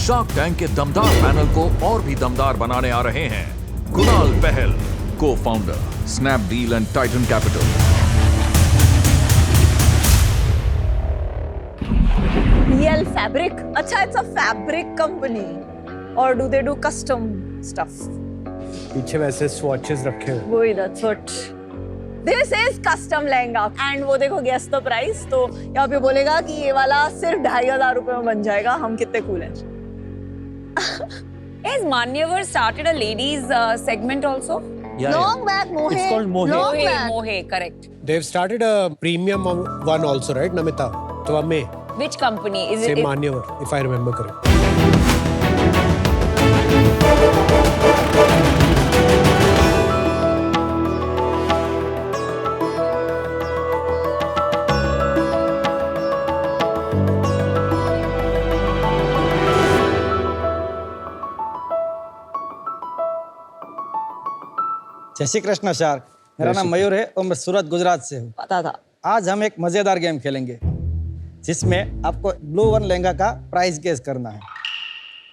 Shark tank के दमदार panel को और भी दमदार बनाने आ रहे हैं कुणाल पहल, को founder, Snapdeal and Titan capital. BL Fabric, अच्छा, it's a fabric company, or do they do custom stuff? पीछे वैसे swatches रखे हुए। वही, that's what. This is custom lehenga, and वो देखो guess the price, तो यहाँ पे बोलेगा कि ये वाला सिर्फ 2,500 रुपए में बन जाएगा। हम कितने cool हैं? Has Manyavar started a ladies segment also? Yeah, Long back, Mohe. It's called Mohe. Long Mohe, back. Mohe, correct. They've started a premium one also, right, Namita? Twame, Which company is same it? Manyavar, if I remember correct. जय Shri Krishna shark. मेरा नाम मयूर है और मैं सूरत गुजरात से हूँ। पता था। आज हम एक मजेदार गेम खेलेंगे जिसमें आपको ब्लू वन लहंगा का प्राइस गेस करना है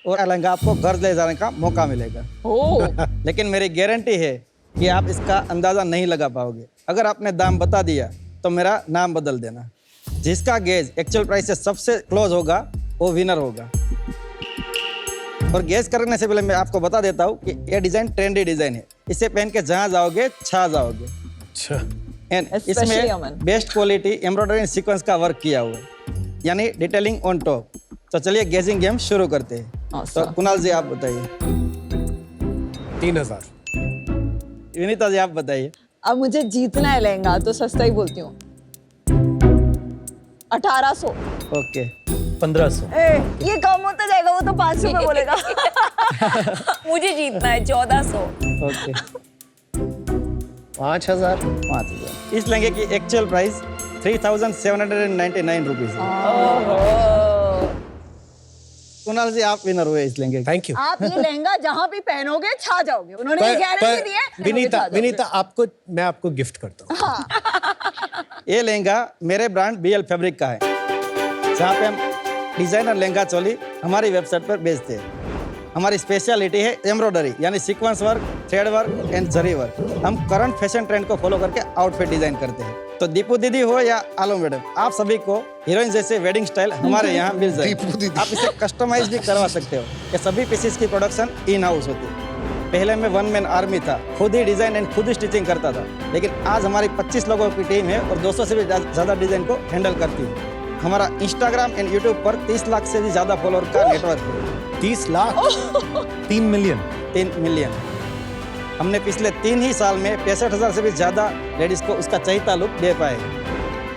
और लहंगा आपको घर ले जाने का मौका मिलेगा। ओह, लेकिन मेरी गारंटी है कि आप इसका अंदाजा नहीं लगा पाओगे। अगर आपने दाम बता दिया तो मेरा नाम बदल देना। जिसका गेज एक्चुअल प्राइस से सबसे क्लोज होगा वो विनर होगा। और गेस करने से पहले मैं आपको बता देता हूँ कि ये डिजाइन ट्रेंडी डिजाइन है। इसे पहन के जहाँ जाओगे छा जाओगे। अच्छा। एंड Especially इसमें Aman. Best quality embroidery sequence का वर्क किया हुआ है, यानी डिटेलिंग ऑन टॉप। तो चलिए गेजिंग गेम शुरू करते हैं। Awesome. तो कुणाल जी आप बताइए। 3,000। विनीता जी आप बताइए। अब मुझे जीतना है लहंगा, तो सस्ता ही बोलती हूँ। 1800। ओके 1,500। ये कम होता जाएगा, वो तो 500 में बोलेगा। मुझे जीतना है 1400। ओके 5,000। 5,000। इस लहंगे की एक्चुअल प्राइस 3,799 रुपीज है। कुणाल जी आप विनर हुए इस लहंगे के। Thank you. आप ये लहंगा जहाँ भी पहनोगे छा जाओगे। उन्होंने ये गारंटी दी है। विनीता मैं आपको गिफ्ट करता हूँ। ये लहंगा मेरे ब्रांड BL फैब्रिक का है, जहाँ पे हम डिजाइनर लहंगा चोली हमारी वेबसाइट पर बेचते हैं। हमारी स्पेशलिटी है एम्ब्रॉयडरी, यानी sequence work, thread work and zari work. हम करंट फैशन ट्रेंड को फॉलो करके आउटफिट डिजाइन करते हैं। तो दीपू दीदी हो या आलो मैडम, आप सभी को हीरोइन जैसे वेडिंग स्टाइल हमारे यहाँ मिल जाएगी। आप इसे कस्टमाइज भी करवा सकते हो। ये सभी पीसेस की प्रोडक्शन इन हाउस होती है। पहले मैं वन मैन आर्मी था, खुद ही डिजाइन एंड खुद ही स्टिचिंग करता था, लेकिन आज हमारी 25 लोगों की टीम है और 200 से भी ज़्यादा डिजाइन को हैंडल करती है। हमारा इंस्टाग्राम एंड यूट्यूब पर 30 लाख से भी ज़्यादा फॉलोअर का नेटवर्क है। 30 लाख। 3 मिलियन। 3 मिलियन। हमने पिछले 3 ही साल में 65,000 से भी ज़्यादा लेडीज़ को उसका चहीता लुक दे पाए।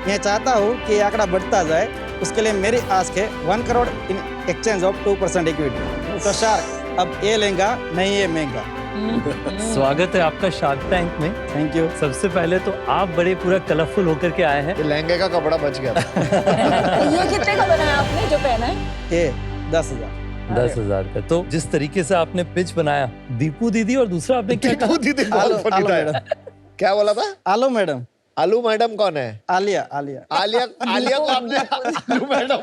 मैं चाहता हूँ कि ये आंकड़ा बढ़ता जाए। उसके लिए मेरी आस्क है 1 crore in exchange of 2% equity. तो शार्क, अब ये लहंगा नहीं है महंगा। स्वागत है आपका शार्क टैंक में। Thank you. सबसे पहले तो आप बड़े पूरा कलरफुल होकर के आए हैं। ये लहंगे का कपड़ा बच गया। ये कितने का बनाया आपने जो पहना है? ये 10,000। 10,000 का। तो जिस तरीके से आपने पिच बनाया, दीपू दीदी, और दूसरा आपने क्या कहा? दीदी आलो बहुत funny था। मैडम। क्या बोला था? आलो मैडम। आलू मैडम कौन है? आलिया। आलिया कौन है? आलू मैडम।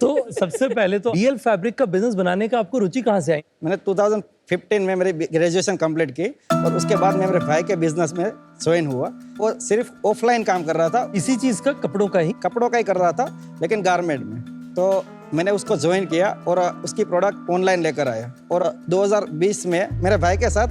तो सबसे पहले तो BL फैब्रिक का बिजनेस बनाने का आपको रुचि कहाँ से आई? मैंने 2015 में मेरी ग्रेजुएशन कंप्लीट की और उसके बाद मैं मेरे भाई के बिजनेस में ज्वाइन हुआ। वो सिर्फ ऑफलाइन काम कर रहा था, इसी चीज का, कपड़ों का ही। कपड़ों का ही कर रहा था, लेकिन गारमेंट में। तो मैंने उसको ज्वाइन किया और उसकी प्रोडक्ट ऑनलाइन लेकर आया। और 2020 में मेरे भाई के साथ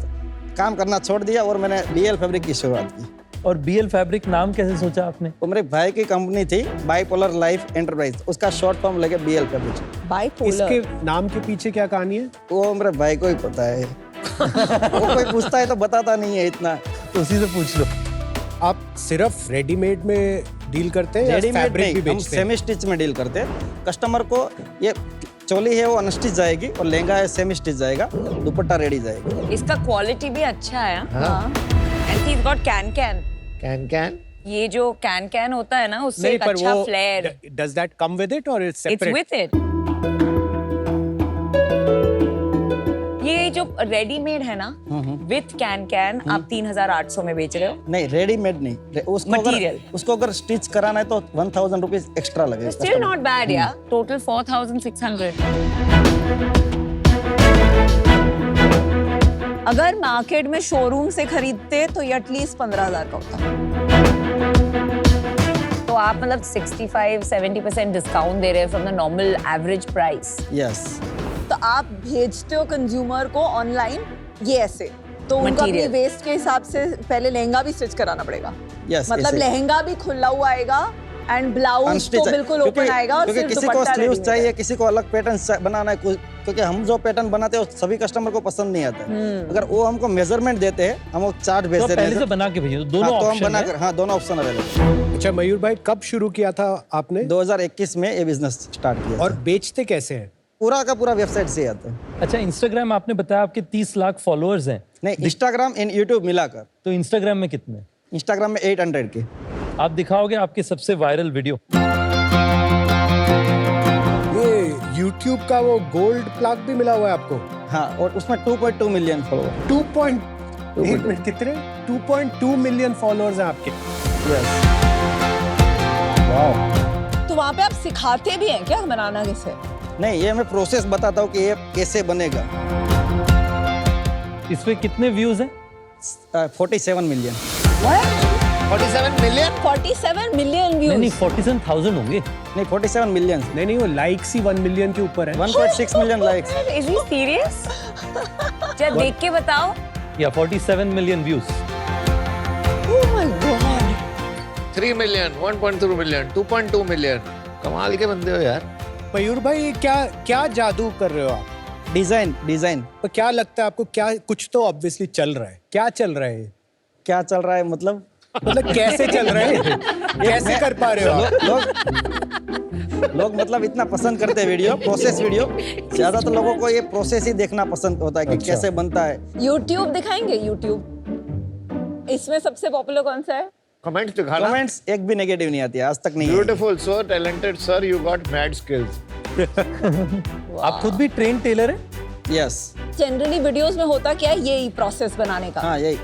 काम करना छोड़ दिया और मैंने BL फैब्रिक की शुरुआत की। और BL फैब्रिक नाम कैसे सोचा आपने? वो मेरे भाई की कंपनी थी, बाइपोलर लाइफ एंटरप्राइज, उसका शॉर्ट फॉर्म लेके BL फैब्रिक। बाइपोलर। इसके नाम के पीछे क्या कहानी है? वो मेरे भाई को ही पता है। वो कोई पूछता है तो बताता नहीं है इतना। तो उसी से पूछ लो। आप सिर्फ रेडीमेड में डील करते हैं या रेडीमेड फैब्रिक भी नहीं, हम बेचते हैं? सेमी स्टिच में डील करते हैं। कस्टमर को ये चोली है वो अनस्टिच जाएगी और लहंगा है सेमी स्टिच जाएगा, दुपट्टा रेडी जाएगा। इसका क्वालिटी भी अच्छा है। हाँ। And he got can can ये जो कैन होता है ना, उससे नहीं, एक पर अच्छा वो flare. does that come with it or it's it's separate? With it. ये जो रेडीमेड है ना विथ कैन आप 3800 में बेच रहे हो. नहीं रेडीमेड नहीं, Material. उसको अगर स्टिच कराना है तो 1000 रुपीज एक्स्ट्रा लगेगा. Still not bad, yeah. Total 4600. अगर मार्केट में शोरूम से खरीदते तो ये एटलीस्ट 15,000 का होता. तो आप मतलब 65-70% डिस्काउंट दे रहे हैं from the normal average price. Yes. तो आप भेजते हो कंज्यूमर को ऑनलाइन ये ऐसे, तो उनको अपनी Material. वेस्ट के हिसाब से पहले लहंगा भी स्टिच कराना पड़ेगा. यस. मतलब लहंगा भी खुला हुआ आएगा एंड ब्लाउज तो बिल्कुल ओपन आएगा और क्योंकि सिर्फ किसी को दुपट्टा स्लीव्स ready चाहिए, किसी को अलग पैटर्न बनाना है, क्योंकि हम जो पैटर्न बनाते हैं वो सभी कस्टमर को पसंद नहीं आता है. अगर वो हमको मेजरमेंट देते हैं, हम वो चार्ट भेज तो देते पहले से हैं. बना के भेजिए. तो दोनों तो हम ऑप्शन बनाकर, हाँ दोनों ऑप्शन अवेलेबल. अच्छा मयूर भाई, कब शुरू किया था आपने 2021 में ये बिजनेस स्टार्ट किया और था. बेचते कैसे हैं? पूरा का पूरा वेबसाइट से आता है. अच्छा, इंस्टाग्राम आपने बताया आपके 30 लाख फॉलोअर्स हैं. नहीं, इंस्टाग्राम एंड यूट्यूब मिलाकर. तो इंस्टाग्राम में कितने? इंस्टाग्राम में 800 के. आप दिखाओगे आपके सबसे वायरल वीडियो. ये YouTube का वो गोल्ड प्लग भी मिला हुआ है आपको? हाँ, और उसमें 2.2 मिलियन फॉलोअर. एक मिनट, कितने? 2.2 मिलियन फॉलोअर्स हैं आपके. यस. वाह. तो वहाँ पे आप सिखाते भी हैं क्या बनाना कैसे? नहीं, ये मैं प्रोसेस बताता हूँ कि ये कैसे बनेगा. इस पे कितने व्यूज हैं? 47 मिलियन. 47 मिलियन 47 मिलियन नहीं, व्यूज. 47,000 होंगे. नहीं, 47 मिलियन. नहीं वो लाइक्स ही 1 मिलियन के ऊपर है. 1.6 million likes. Is he serious? चल देख के बताओ. या 47 million views. Oh my God. 3 million 1.2 million 2.2 million. कमाल के बंदे हो यार. मयूर भाई, क्या जादू कर रहे हो आप? डिजाइन. तो क्या लगता है आपको, क्या कुछ तो ऑब्वियसली चल रहा है? क्या चल रहा है? क्या चल रहा है मतलब कैसे चल रहा है? कैसे कर पा रहे हो आप? लोग मतलब इतना पसंद करते हैं वीडियो, प्रोसेस वीडियो. ज्यादातर लोगों को ये प्रोसेस ही देखना पसंद होता है कि अच्छा. कैसे बनता है. YouTube दिखाएंगे YouTube. इसमें सबसे पॉपुलर कौन सा है? कमेंट्स दिखाना. कमेंट्स एक भी नेगेटिव नहीं आती है आज तक. नहीं आई. Beautiful, so talented sir, you got mad skills. आप खुद भी ट्रेन टेलर हैं? यस. जनरली वीडियोस में होता क्या है, यही प्रोसेस बनाने का. हाँ यही.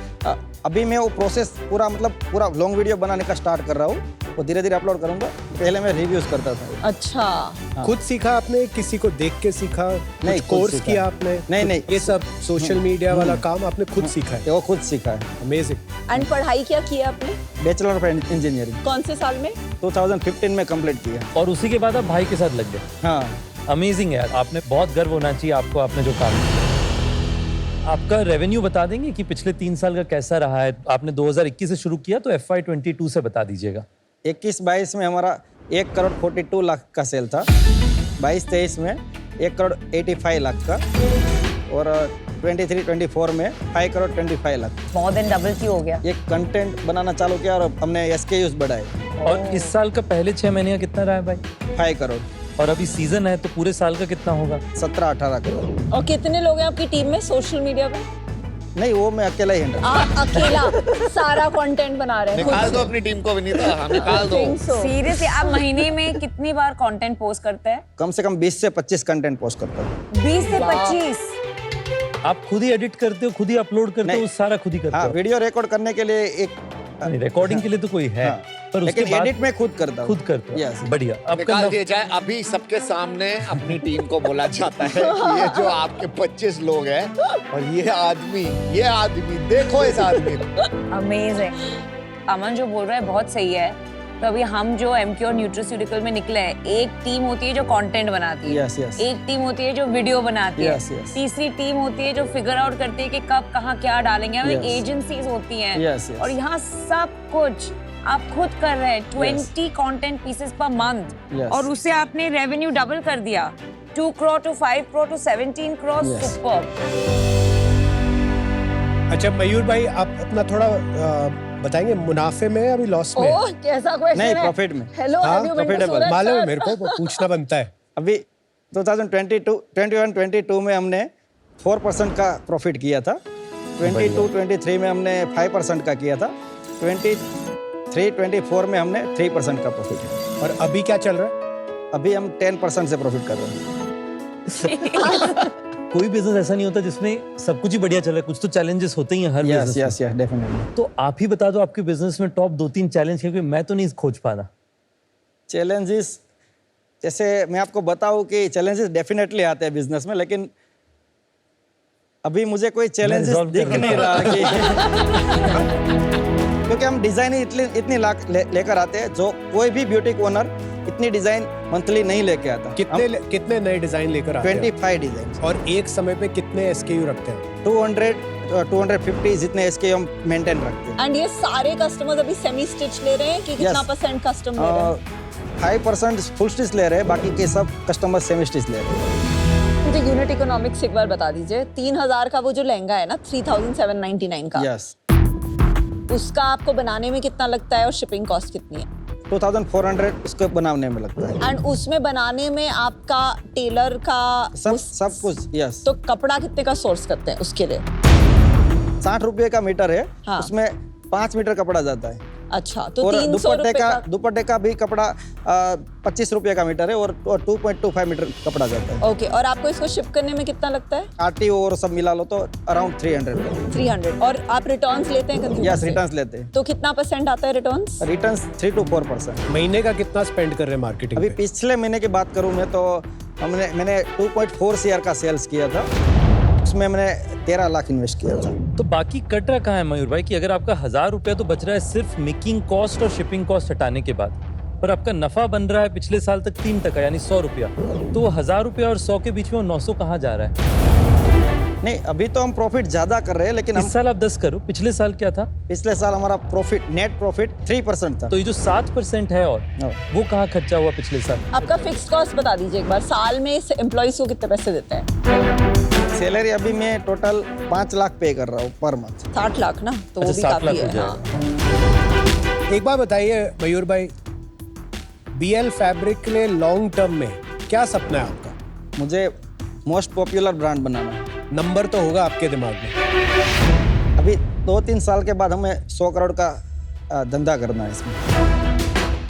अभी मैं वो प्रोसेस पूरा लॉन्ग वीडियो बनाने का स्टार्ट कर रहा हूँ. वो धीरे धीरे अपलोड करूंगा. पहले मैं रिव्यूज करता था. अच्छा. खुद सीखा आपने, किसी को देख के सीखा? नहीं, कुछ खुद कोर्स सीखा. किया आपने? नहीं. ये सब सोशल मीडिया वाला काम आपने खुद सीखा है? ये वो खुद सीखा है. अमेजिंग. एंड पढ़ाई क्या की है आपने? बैचलर ऑफ इंजीनियरिंग कौन से साल में? 2015 में कंप्लीट किया. और उसी के बाद आप भाई के साथ लग गए. हाँ. अमेजिंग है यार. आपने बहुत गर्व होना चाहिए आपको, आपने जो काम किया. आपका रेवेन्यू बता देंगे कि पिछले 3 साल का कैसा रहा है? आपने 2021 से शुरू किया, तो FY22 से बता दीजिएगा. 21-22 में हमारा 1 करोड़ 42 लाख का सेल था. 22-23 में 1 करोड़ 85 लाख का. और 23-24 में 5 crore 25 lakh. More than double की हो गया. ये कंटेंट बनाना चालू किया और हमने SKUs बढ़ाए. और इस साल का पहले 6 महीने का कितना रहा है भाई? 5 करोड़. और अभी सीजन है, तो पूरे साल का कितना होगा? 17-18 करोड़. और कितने लोग हैं आपकी टीम में सोशल मीडिया पे? नहीं, वो मैं अकेला ही हैंडल. आप अकेला सारा कंटेंट बना रहे हैं खुद निकाल से? दो अपनी टीम को विनीता, हाँ, निकाल दो. Think so. सीरियसली आप महीने में कितनी बार कंटेंट पोस्ट करते हैं? कम से कम 20 से 25 कंटेंट पोस्ट करता हूँ. 20 से 25. आप खुद ही एडिट करते हो, खुद ही अपलोड करते हो, नहीं. सारा खुद ही करते हाँ, हो? वीडियो रिकॉर्ड करने के लिए एक रिकॉर्डिंग के लिए तो कोई है, हाँ. पर उसके लेकिन बाद एडिट में खुद करता हूँ. खुद करते हो. Yes. बढ़िया. आपका निकाल दिया जाए अभी सबके सामने. अपनी टीम को बोला जाता है कि ये जो आपके 25 लोग हैं और ये आदमी देखो इस आदमी को. अमेजिंग. अमन जो बोल रहा है बहुत सही है. तो अभी हम जो MQ न्यूट्रास्यूटिकल में निकले हैं, एक टीम होती है जो कंटेंट बनाती है. Yes, yes. एक टीम होती है जो वीडियो बनाती Yes, है. yes. तीसरी टीम होती है जो फिगर आउट करती है कि कब कहाँ क्या डालेंगे. Yes. एजेंसीज होती हैं. Yes, yes. और यहाँ सब कुछ आप खुद कर रहे हैं. 20 content pieces per month. Yes. और उससे आपने रेवेन्यू डबल कर दिया. 2 crore to 5 crore to 17 crore. Yes. Super. अच्छा मयूर भाई, आप अपना थोड़ा बताएंगे, मुनाफे में अभी लॉस में? ओह, कैसा क्वेश्चन है? नहीं, प्रॉफिट में. हेलो, हाँ, have you been to profitable. सूरत, मालूम है sir? मेरे को, वो पूछना बनता है. अभी 2021-22 में हमने 4% का प्रॉफिट किया था. 22-23 में हमने 5% का किया था. 23-24 में हमने 3% का प्रॉफिट किया. और अभी क्या चल रहा है? अभी हम 10% से प्रॉफिट कर रहे हैं. कोई बिजनेस ऐसा नहीं होता जिसमें सब कुछ ही बढ़िया चल रहा है, कुछ तो चैलेंजेस होते ही हैं हर yes business yes yes definitely. में। तो आप ही बता दो आपके बिजनेस में टॉप 2-3 चैलेंज, क्योंकि मैं तो नहीं खोज पा रहा। चैलेंजेस जैसे मैं आपको बताऊं कि चैलेंजेस डेफिनेटली आते हैं बिजनेस में, लेकिन अभी मुझे कोई चैलेंजेस resolve दिख कर नहीं रहा कि क्योंकि हम डिजाइन ही इतनी लाख लेकर आते हैं, जो कोई भी ब्यूटीक ओनर इतनी डिजाइन मंथली नहीं लेके आता। कितने नए डिजाइन लेकर आते हैं 25 डिजाइन और एक समय पे कितने SKU रखते हैं? 250 जितने SKU हम मेंटेन रखते हैं। एंड ये सारे कस्टमर्स अभी सेमी स्टिच ले रहे हैं कि कितना Yes. परसेंट कस्टम ले रहे हैं? 5% फुल स्टिच ले रहे हैं, बाकी के सब कस्टमर सेमी स्टिच ले रहे हैं। मुझे यूनिट इकोनॉमिक्स एक बार बता दीजिए। 3000 का वो जो लहंगा है ना 3799 का, यस उसका आपको बनाने में कितना लगता है और शिपिंग कॉस्ट कितनी है? 2400 उसको बनाने में लगता है। एंड उसमें बनाने में आपका टेलर का सब कुछ यस। तो कपड़ा कितने का सोर्स करते हैं उसके लिए? 60 रुपये का मीटर है, हाँ। उसमें 5 मीटर कपड़ा जाता है। अच्छा, तो और 300 रुपए का। दुपट्टे का भी कपड़ा 25 रुपये का मीटर है और 2.25 मीटर कपड़ा जाता है। ओके, और आपको इसको शिप करने में कितना लगता है? RTO और सब मिला लो तो अराउंड 300। 300। और आप रिटर्न्स लेते हैं कंज्यूमर यस से? रिटर्न्स लेते हैं। तो कितना परसेंट आता है रिटर्न्स? Returns 3 to 4%। महीने का कितना स्पेंड कर रहे हैं मार्केटिंग अभी पे? पिछले महीने की बात करूं मैं तो मैंने 2.4 CR का सेल्स किया था, उसमें मैंने 13 लाख इन्वेस्ट किया था। तो बाकी कट रहा कहाँ है मयूर भाई, कि अगर आपका 1000 रुपया तो बच रहा है सिर्फ मेकिंग कॉस्ट और शिपिंग कॉस्ट हटाने के बाद, पर आपका नफा बन रहा है पिछले साल तक 3% यानी 100 रुपया, तो वो 1000 रुपया और 100 के बीच में वो 900 कहाँ जा रहा है? नहीं, अभी तो हम प्रॉफिट ज्यादा कर रहे हैं, लेकिन हम इस साल आप 10 करो, पिछले साल क्या था? पिछले साल हमारा प्रॉफिट नेट प्रॉफिट 3% था। तो ये जो 7% है और हाँ। वो कहाँ खर्चा हुआ पिछले साल? आपका फिक्स कॉस्ट बता दीजिए एक बार। साल में एम्प्लॉइज को कितने पैसे देते हैं? सैलरी अभी मैं टोटल 5 लाख पे कर रहा हूँ पर मंथ। 60 लाख ना, तो वो अच्छा, भी 7 काफी लाख है। हो हाँ। जाएगा। एक बार बताइए मयूर भाई, BL फैब्रिक के लिए लॉन्ग टर्म में क्या सपना है आपका? मुझे मोस्ट पॉपुलर ब्रांड बनाना है। नंबर तो होगा आपके दिमाग में। अभी 2-3 साल के बाद हमें 100 करोड़ का धंधा करना है इसमें।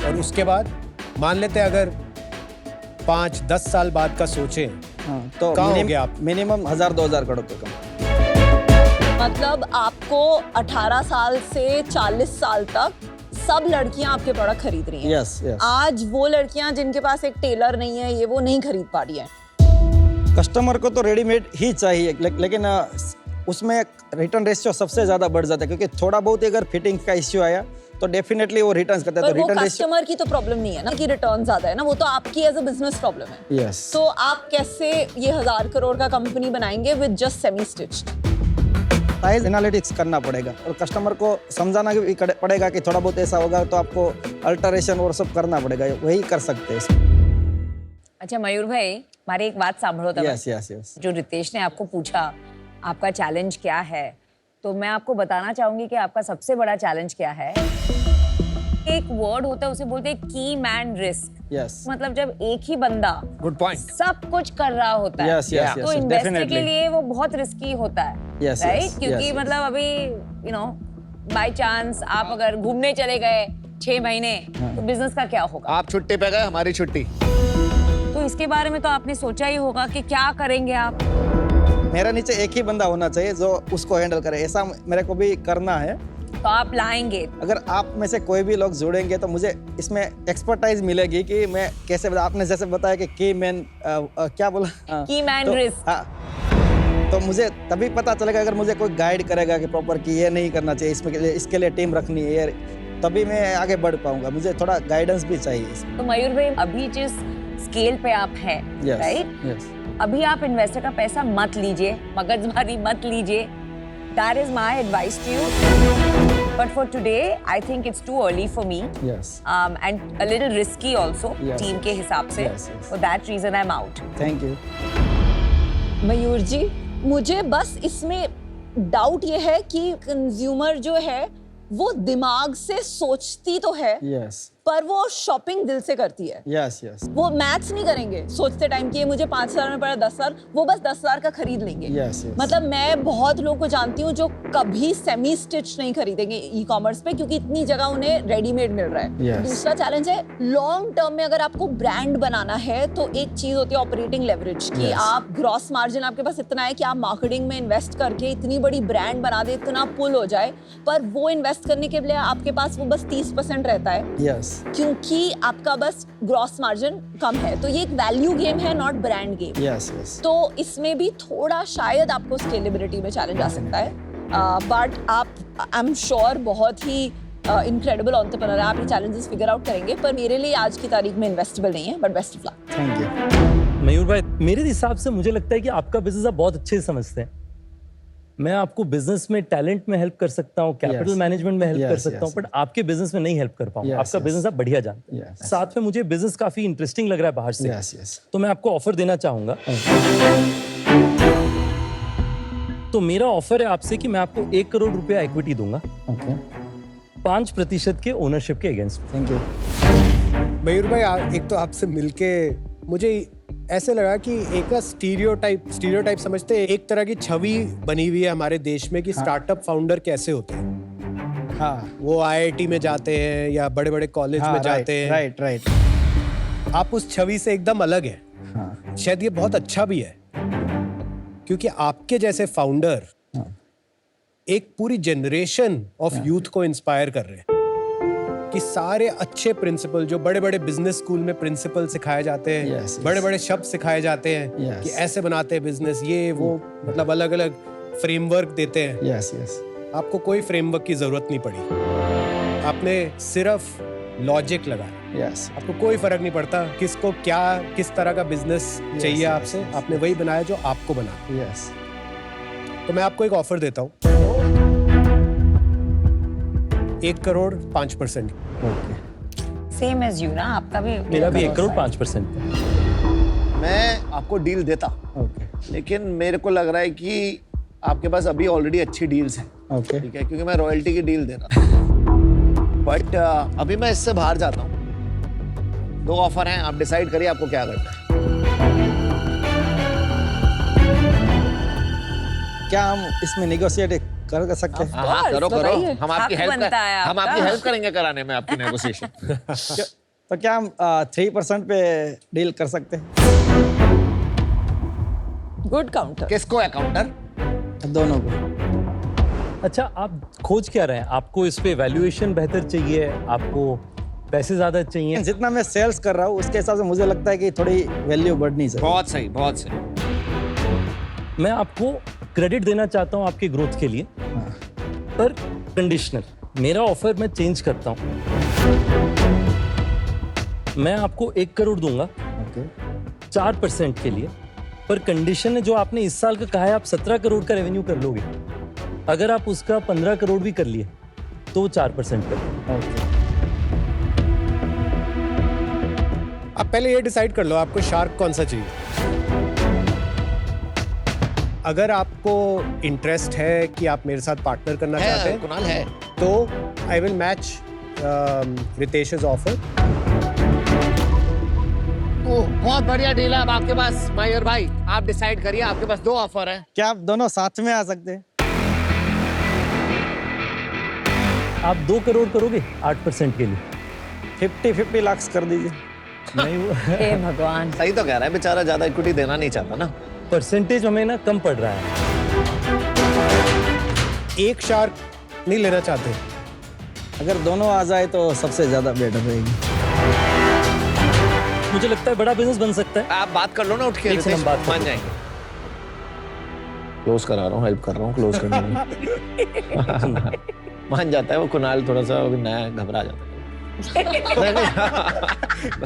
और उसके बाद मान लेते हैं अगर 5-10 साल बाद का सोचें, हाँ, तो कहाँ होगे आप? मिनिमम 1000-2000 करोड़ तक का। मतलब आपको 18 साल से 40 साल तक सब लड़कियां आपके प्रोडक्ट खरीद रही हैं। Yes yes. आज वो लड़कियां जिनके पास एक टेलर नहीं है, ये वो नहीं खरीद पा रही है। कस्टमर को तो रेडीमेड ही चाहिए, लेकिन उसमें रिटर्न रेशियो सबसे ज्यादा बढ़ जाता है, क्योंकि थोड़ा बहुत अगर फिटिंग का इश्यू आया तो डेफिनेटली वो रिटर्न करता है। पर तो वो रिटर्न रेशियो कस्टमर की तो प्रॉब्लम नहीं है ना कि रिटर्न ज्यादा है ना, वो तो आपकी एज अ बिजनेस प्रॉब्लम है। यस। तो आप कैसे ये 1000 करोड़ का कंपनी बनाएंगे with just semi stitched? Size analytics करना पड़ेगा और कस्टमर को समझाना भी पड़ेगा कि थोड़ा बहुत ऐसा होगा तो आपको अल्टरेशन और सब करना पड़ेगा, वही कर सकते हैं। अच्छा मयूर भाई, हमारी एक बात सांभो તમે। Yes yes yes. जो रितेश ने आपको पूछा आपका चैलेंज क्या है, तो मैं आपको बताना चाहूंगी कि आपका सबसे बड़ा चैलेंज क्या है। एक वर्ड होता है, उसे बोलते हैं की मैन रिस्क। यस। मतलब जब एक ही बंदा गुड पॉइंट। सब कुछ कर रहा होता है, Yes, yes, तो yes, इन्वेस्टर के definitely. लिए वो बहुत रिस्की होता है, Yes, राइट? yes, क्योंकि yes, yes. मतलब अभी यू नो बाय चांस आप अगर घूमने चले गए 6 महीने, तो बिजनेस का क्या होगा? आप छुट्टी पे गए, हमारी छुट्टी। तो इसके बारे में तो आपने सोचा ही होगा कि क्या करेंगे आप। मेरा नीचे एक ही बंदा होना चाहिए जो उसको हैंडल करे, ऐसा मेरे को भी करना है। तो आप लाएंगे। अगर आप में से कोई भी लोग जुड़ेंगे तो मुझे इसमें एक्सपर्टाइज मिलेगी कि मैं कैसे आपने जैसे बताया कि की मैन क्या बोला, की मैन तो, रिस्क। हाँ, तो मुझे तभी पता चलेगा अगर मुझे कोई गाइड करेगा कि प्रॉपर कि ये नहीं करना चाहिए, इसमें इसके लिए टीम रखनी है, तभी मैं आगे बढ़ पाऊंगा। मुझे थोड़ा गाइडेंस भी चाहिए इसमें। तो मयूर भाई, अभी जिस स्केल पे आप हैं, Yes, राइट? yes. अभी आप इन्वेस्टर का पैसा मत लीजिए, मगजमारी मत लीजिए। That is my advice to you. But for today, I think it's too early for me. Yes. And a little risky also, Yes. team के हिसाब से. Yes, yes. For that reason, I'm out. Thank you. Mayur ji, मुझे बस इसमें doubt ये है कि consumer जो है वो दिमाग से सोचती तो है, यस। पर वो शॉपिंग दिल से करती है। यस यस वो मैथ्स नहीं करेंगे सोचते टाइम कि ये मुझे 5,000 में पड़ा 10,000, वो बस 10,000 का खरीद लेंगे। Yes, yes. मतलब मैं बहुत लोगों को जानती हूँ जो कभी सेमी स्टिच नहीं खरीदेंगे ई कॉमर्स पे, क्योंकि इतनी जगह उन्हें रेडीमेड मिल रहा है। Yes. दूसरा चैलेंज है लॉन्ग टर्म में अगर आपको ब्रांड बनाना है तो एक चीज होती है ऑपरेटिंग लेवरेज कि Yes. आप ग्रॉस मार्जिन आपके पास इतना है कि आप मार्केटिंग में इन्वेस्ट करके इतनी बड़ी ब्रांड बना दे, इतना पुल हो जाए, पर वो इन्वेस्ट करने के लिए आपके पास वो बस 30% रहता है यस क्योंकि आपका बस ग्रॉस मार्जिन कम है। तो ये एक वैल्यू गेम है, not brand game. Yes yes तो इसमें भी थोड़ा शायद आपको स्केलेबिलिटी में चैलेंज आ सकता है, बट आप आई एम श्योर बहुत ही इनक्रेडिबल एंटरप्रेन्योर है, आप ये चैलेंजेस फिगर आउट करेंगे। पर मेरे लिए आज की तारीख में इन्वेस्टेबल नहीं है, but best of luck. Thank you. Mayur भाई, मेरे हिसाब से मुझे लगता है कि आपका बिजनेस आप बहुत अच्छे से समझते हैं। मैं आपको बिजनेस में टैलेंट में हेल्प कर सकता हूँ, कैपिटल Yes. मैनेजमेंट में हेल्प कर Yes, सकता हूँ, yes. बट आपके बिजनेस में नहीं हेल्प कर पाऊंगा। Yes, आपका yes. बिजनेस आप बढ़िया जानते हैं। Yes. साथ में मुझे बिजनेस काफी इंटरेस्टिंग लग रहा है बाहर से, यस यस तो मैं आपको ऑफर देना चाहूंगा। तो मेरा ऑफर है आपसे कि मैं आपको 1 करोड़ रुपया इक्विटी दूंगा, ओके 5% के ओनरशिप के अगेंस्ट। Thank you. मयूर भाई एक तो आपसे मिलके मुझे ऐसे लगा कि एक स्टीरियोटाइप समझते हैं, एक तरह की छवि बनी हुई है हमारे देश में कि स्टार्टअप फाउंडर कैसे होते हैं। हाँ वो आईआईटी में जाते हैं या बड़े बड़े कॉलेज में जाते हैं। राइट राइट आप उस छवि से एकदम अलग है। हाँ शायद ये बहुत अच्छा भी है क्योंकि आपके जैसे फाउंडर एक पूरी जनरेशन ऑफ यूथ को इंस्पायर कर रहे हैं कि सारे अच्छे प्रिंसिपल जो बड़े बड़े बिजनेस स्कूल में प्रिंसिपल सिखाए जाते हैं, Yes, yes. बड़े बड़े शब्द सिखाए जाते हैं Yes. कि ऐसे बनाते हैं बिजनेस, ये वो मतलब अलग अलग फ्रेमवर्क देते हैं। यस यस आपको कोई फ्रेमवर्क की जरूरत नहीं पड़ी, आपने सिर्फ लॉजिक लगाया। यस आपको कोई फर्क नहीं पड़ता किसको क्या किस तरह का बिजनेस चाहिए yes, आपसे, आपने वही बनाया जो आपको बना। यस तो मैं आपको एक ऑफर देता हूँ, 1 crore 5%। Okay same as you ना, आपका भी मेरा भी 1 करोड़ 5%। मैं आपको डील देता, ओके लेकिन मेरे को लग रहा है कि आपके पास अभी ऑलरेडी अच्छी डील्स हैं। ओके ठीक है, क्योंकमैं रॉयल्टी की डील दे रहा था, बट अभी मैं इससे बाहर जाता हूँ। 2 ऑफर हैं, आप डिसाइड करिए आपको क्या करना है। क्या हम इसमें नेगोशिएट कर सकते हैं? हाँ करो करो, बताइए। हम आपकी हक हेल्प बनता है हम आपका। आपकी हेल्प करेंगे कराने में आपकी नेगोशिएशन। तो क्या हम 3% पे डील कर सकते हैं? Good counter. किसको है काउंटर? दोनों को। अच्छा, आप खोज क्या रहे हैं? आपको इस पे वैल्यूएशन बेहतर चाहिए, आपको पैसे ज्यादा चाहिए? जितना मैं सेल्स कर रहा हूँ उसके हिसाब से मुझे लगता है कि थोड़ी वैल्यू बढ़नी चाहिए। बहुत सही बहुत सही। मैं आपको क्रेडिट देना चाहता हूं आपके ग्रोथ के लिए, पर कंडीशनल। मेरा ऑफर मैं चेंज करता हूं, मैं आपको 1 करोड़ दूंगा ओके 4% के लिए, पर कंडीशन है जो आपने इस साल का कहा है आप 17 करोड़ का रेवेन्यू कर लोगे। अगर आप उसका 15 करोड़ भी कर लिए तो 4% कर। ओके आप पहले ये डिसाइड कर लो आपको शार्क कौन सा चाहिए। अगर आपको इंटरेस्ट है कि आप मेरे साथ पार्टनर करना चाहते हैं कुणाल है। तो आई विल मैच रितेश's ऑफर। बहुत बढ़िया डील है अब आपके पास मयूर भाई, आप डिसाइड करिए, आपके पास 2 ऑफर है। क्या आप दोनों साथ में आ सकते हैं? आप 2 करोड़ करोगे 8% के लिए? 50 लाख कर दीजिए। नहीं, वो हे भगवान। सही तो कह रहा है बेचारा, ज्यादा इक्विटी देना नहीं चाहता ना। परसेंटेज हमें ना कम पड़ रहा है। एक शार्क नहीं लेना चाहते? अगर दोनों आ जाए तो सबसे ज्यादा बेटर रहेगी। मुझे लगता है बड़ा बिजनेस बन सकता है। आप बात कर लो ना उठ के, एक से हम बात कर मान लेते हैं। जाएंगे। क्लोज करा रहा हूँ, हेल्प कर रहा हूँ क्लोज करने में। मान जाता है वो कुणाल, थोड़ा सा नया घबरा जाता है। नहीं, नहीं,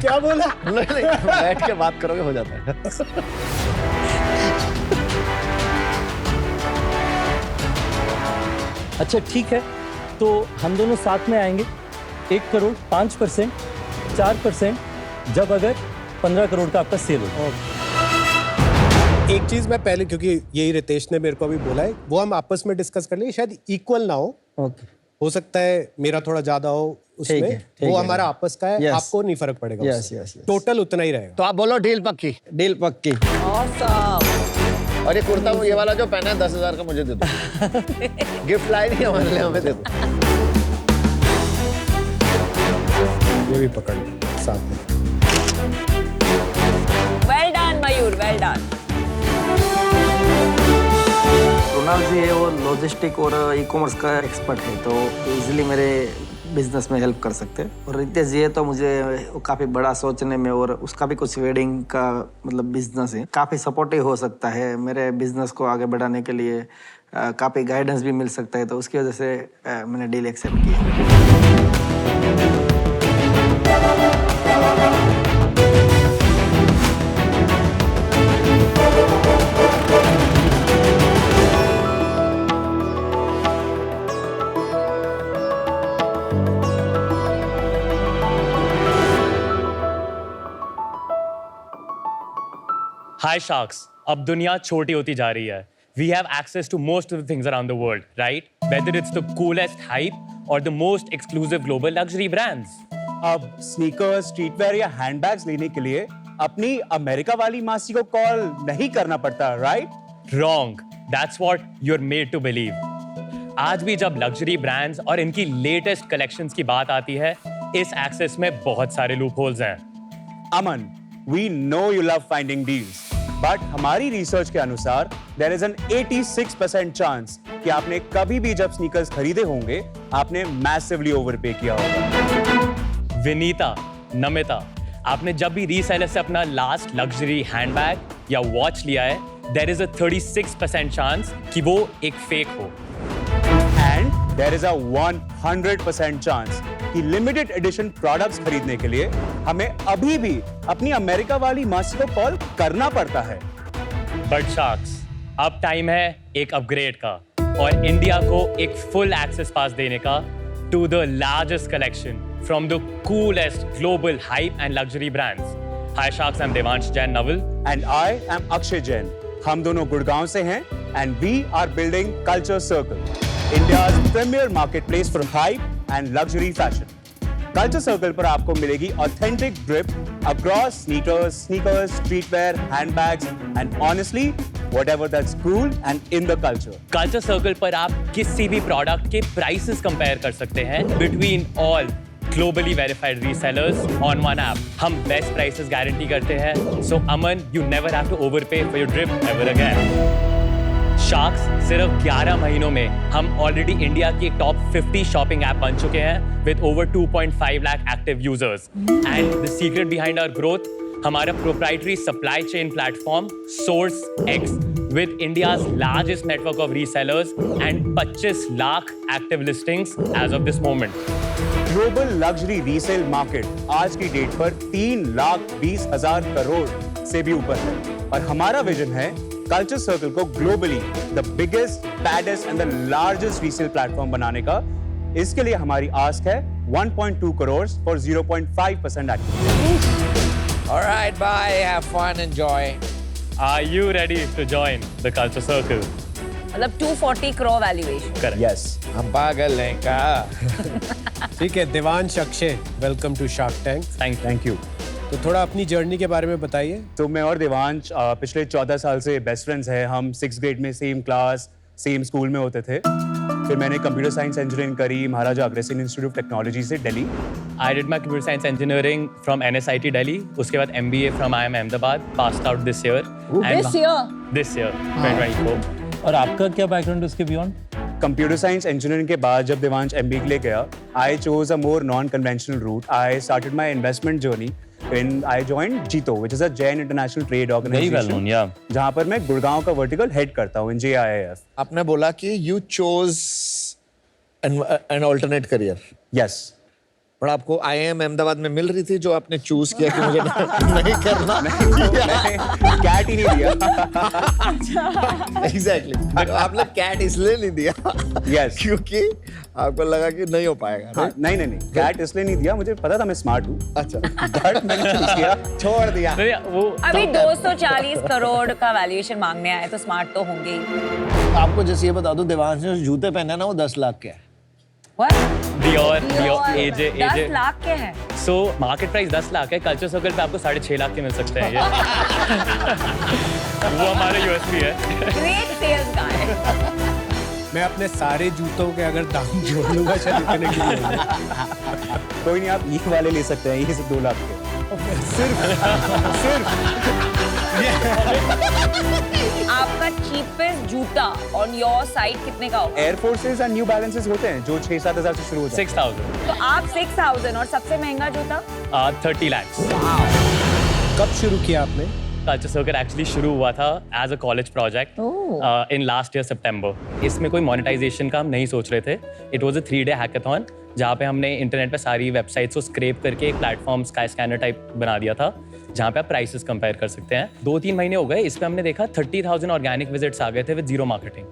क्या बोला? नहीं, बैठ के बात करोगे हो जाता है। अच्छा ठीक है, तो हम दोनों साथ में आएंगे। 1 करोड़ 5%, 4% जब अगर 15 करोड़ का आपका सेल हो। एक चीज मैं पहले, क्योंकि यही रितेश ने मेरे को अभी बोला है, वो हम आपस में डिस्कस कर लेंगे, शायद इक्वल ना हो। ओके हो सकता है मेरा थोड़ा ज्यादा हो उसमें, ठीक वो है। हमारा आपस का है, Yes. आपको नहीं फर्क पड़ेगा Yes, उससे। yes, yes. टोटल उतना ही रहेगा। तो आप बोलो डील पक्की। डील पक्की। Awesome. और ये कुर्ता ये वाला जो पहना है 10,000 का मुझे दे दो। गिफ्ट लाई नहीं हमारे लिए, हमें दे दो। ये भी पकड़ लो साथ में। वेल डन मयूर, वेल डन। कुणाल जी है वो लॉजिस्टिक और ई कॉमर्स का एक्सपर्ट है, तो इजीली मेरे बिजनेस में हेल्प कर सकते हैं। और रितेश जी है तो मुझे काफ़ी बड़ा सोचने में, और उसका भी कुछ वेडिंग का मतलब बिजनेस है, काफ़ी सपोर्टिव हो सकता है मेरे बिजनेस को आगे बढ़ाने के लिए, काफ़ी गाइडेंस भी मिल सकता है, तो उसकी वजह से मैंने डील एक्सेप्ट किया। Hi sharks, अब दुनिया छोटी होती जा रही है. We have access to most of the things around the world, right? Whether it's the coolest hype or the most exclusive global luxury brands. अब स्नीकर्स, स्ट्रीटवेयर या हैंडबैग्स लेने के लिए अपनी अमेरिका वाली मासी को कॉल नहीं करना पड़ता, right? Wrong. That's what you're made to believe. आज भी जब लग्जरी ब्रांड्स और इनकी लेटेस्ट कलेक्शंस की बात आती है, इस एक्सेस में बहुत सारे लूप होल्स हैं. अमन, we know you love finding deals, but हमारी रिसर्च के अनुसार there is an 86% चांस कि आपने कभी भी जब स्नीकर्स खरीदे होंगे, आपने मैसिवली ओवरपे किया होगा। विनीता, नमिता, आपने जब भी रीसेलर से अपना लास्ट लग्जरी हैंडबैग या वॉच लिया है, there is a 36% चांस कि वो एक फेक हो. And there is a 100% chance कि लिमिटेड एडिशन प्रोडक्ट्स खरीदने के लिए हमें अभी भी अपनी अमेरिका वाली मासी को कॉल करना पड़ता है। बट शार्क्स, अब टाइम है एक अपग्रेड का और इंडिया को एक फुल एक्सेस पास देने का to the largest collection from the coolest global hype and luxury brands. Hi sharks, I am Devansh Jain Naval and I am Akshay Jain. हम दोनों गुड़गांव से हैं and we are building Culture Circle, India's premier marketplace for hype and luxury fashion. Culture Circle पर आपको मिलेगी authentic drip across sneakers, streetwear, handbags and honestly whatever that's cool and in the culture. Culture Circle पर आप किसी भी product के prices compare कर सकते हैं between all globally verified resellers on one app. हम बेस्ट प्राइसेस गारंटी करते हैं, so Aman, you never have to overpay for your drip ever again. Sharks, सिर्फ 11 महीनों में हम ऑलरेडी इंडिया की टॉप 50 शॉपिंग ऐप बन चुके हैं with over 2.5 lakh active users. And the secret behind our growth, हमारा proprietary supply chain platform source X with India's largest network of resellers and 25 lakh active listings as of this moment. Global luxury resale market आज की date पर 3,20,000 करोड़ से भी ऊपर है और हमारा विजन है कल्चर सर्कल को globally the biggest, baddest and the largest resale platform बनाने का. इसके लिए हमारी आस्क है 1.2 crore for 0.5% activity. Alright, bye. Have fun, enjoy. Are you ready to join the culture circle? मतलब 240 करोड़ वैल्यूएशन. Correct. यस, हम पागल हैं का. ठीक है, Devansh, Akshay, welcome to Shark Tank. Thank you. तो थोड़ा अपनी जर्नी के बारे में बताइए. तो मैं और देवांश पिछले 14 साल से बेस्ट फ्रेंड्स हैं. हम 6th ग्रेड में सेम क्लास, सेम स्कूल में होते थे. फिर मैंने कंप्यूटर साइंस इंजीनियरिंग करी Maharaja Agrasen institute of technology से Delhi. I did my computer science engineering from NSIT Delhi. उसके बाद MBA from IIM Ahmedabad. Passed out this year. This year? This year, 2024. और आपका क्या बैकग्राउंड उसके बियॉन्ड? कंप्यूटर साइंस इंजीनियरिंग के बाद जब देवांश MBA के लिए गया, I chose a more non conventional route. I started my investment journey when I joined JITO, which is a Jain International Trade Organization. Very well known, yeah. जहाँ पर मैं गुड़गांव का वर्टिकल हेड करता हूँ in JIIF. आपने बोला कि you chose an alternate career. Yes. पर आपको IIM अहमदाबाद में मिल रही थी जो आपने चूज किया कि मुझे नहीं करना. कैट ही नहीं दिया. Exactly. आपने कैट इसलिए नहीं दिया Yes. क्योंकि आपको लगा कि नहीं हो पाएगा. हाँ, नहीं कैट इसलिए नहीं दिया, मुझे पता था मैं स्मार्ट हूँ. अच्छा. बट मैंने चूज किया. छोड़ दिया. नहीं, वो अभी 240 करोड़ का वैल्यूएशन मांगने आए तो स्मार्ट तो होंगे ही. आपको जैसे ये बता दूं, देवांश ने जो जूते पहने ना वो 10 लाख के हैं. Dior, Dior, AJ, 10 लाख के हैं। सो मार्केट प्राइस 10 लाख है, कल्चर सर्कल पे आपको 6.5 लाख के मिल सकते हैं ये। वो हमारा यूएसपी है। Great sales guy. मैं अपने सारे जूतों के अगर दाम जोड़ लूंगा शायद इतने की नहीं होंगे। कोई नहीं, आप ये वाले ले सकते हैं, ये से 2 लाख के। आपका चीपेस्ट जूता ऑन योर साइड कितने का होगा? एयर फोर्सेस और न्यू बैलेंसेस होते हैं जो 6-7 हजार से शुरू होते हैं। 6,000, तो आप 6,000 और सबसे महंगा जूता? 30 lakhs। कब शुरू किया आपने? कल्चर सर्कल एक्चुअली शुरू हुआ था as a college project in last year September. इसमें कोई मोनेटाइजेशन का हम नहीं सोच रहे थे। It was a 3-day hackathon जहाँ पे हमने इंटरनेट पे सारी वेबसाइट्स को स्क्रैप करके एक प्लेटफॉर्म स्काई स्कैनर टाइप बना दिया था जहाँ पे आप प्राइसेस कंपेयर कर सकते हैं। 2-3 महीने हो गए, इस पे हमने देखा 30,000 ऑर्गेनिक विजिट्स आ गए थे विद जीरो मार्केटिंग।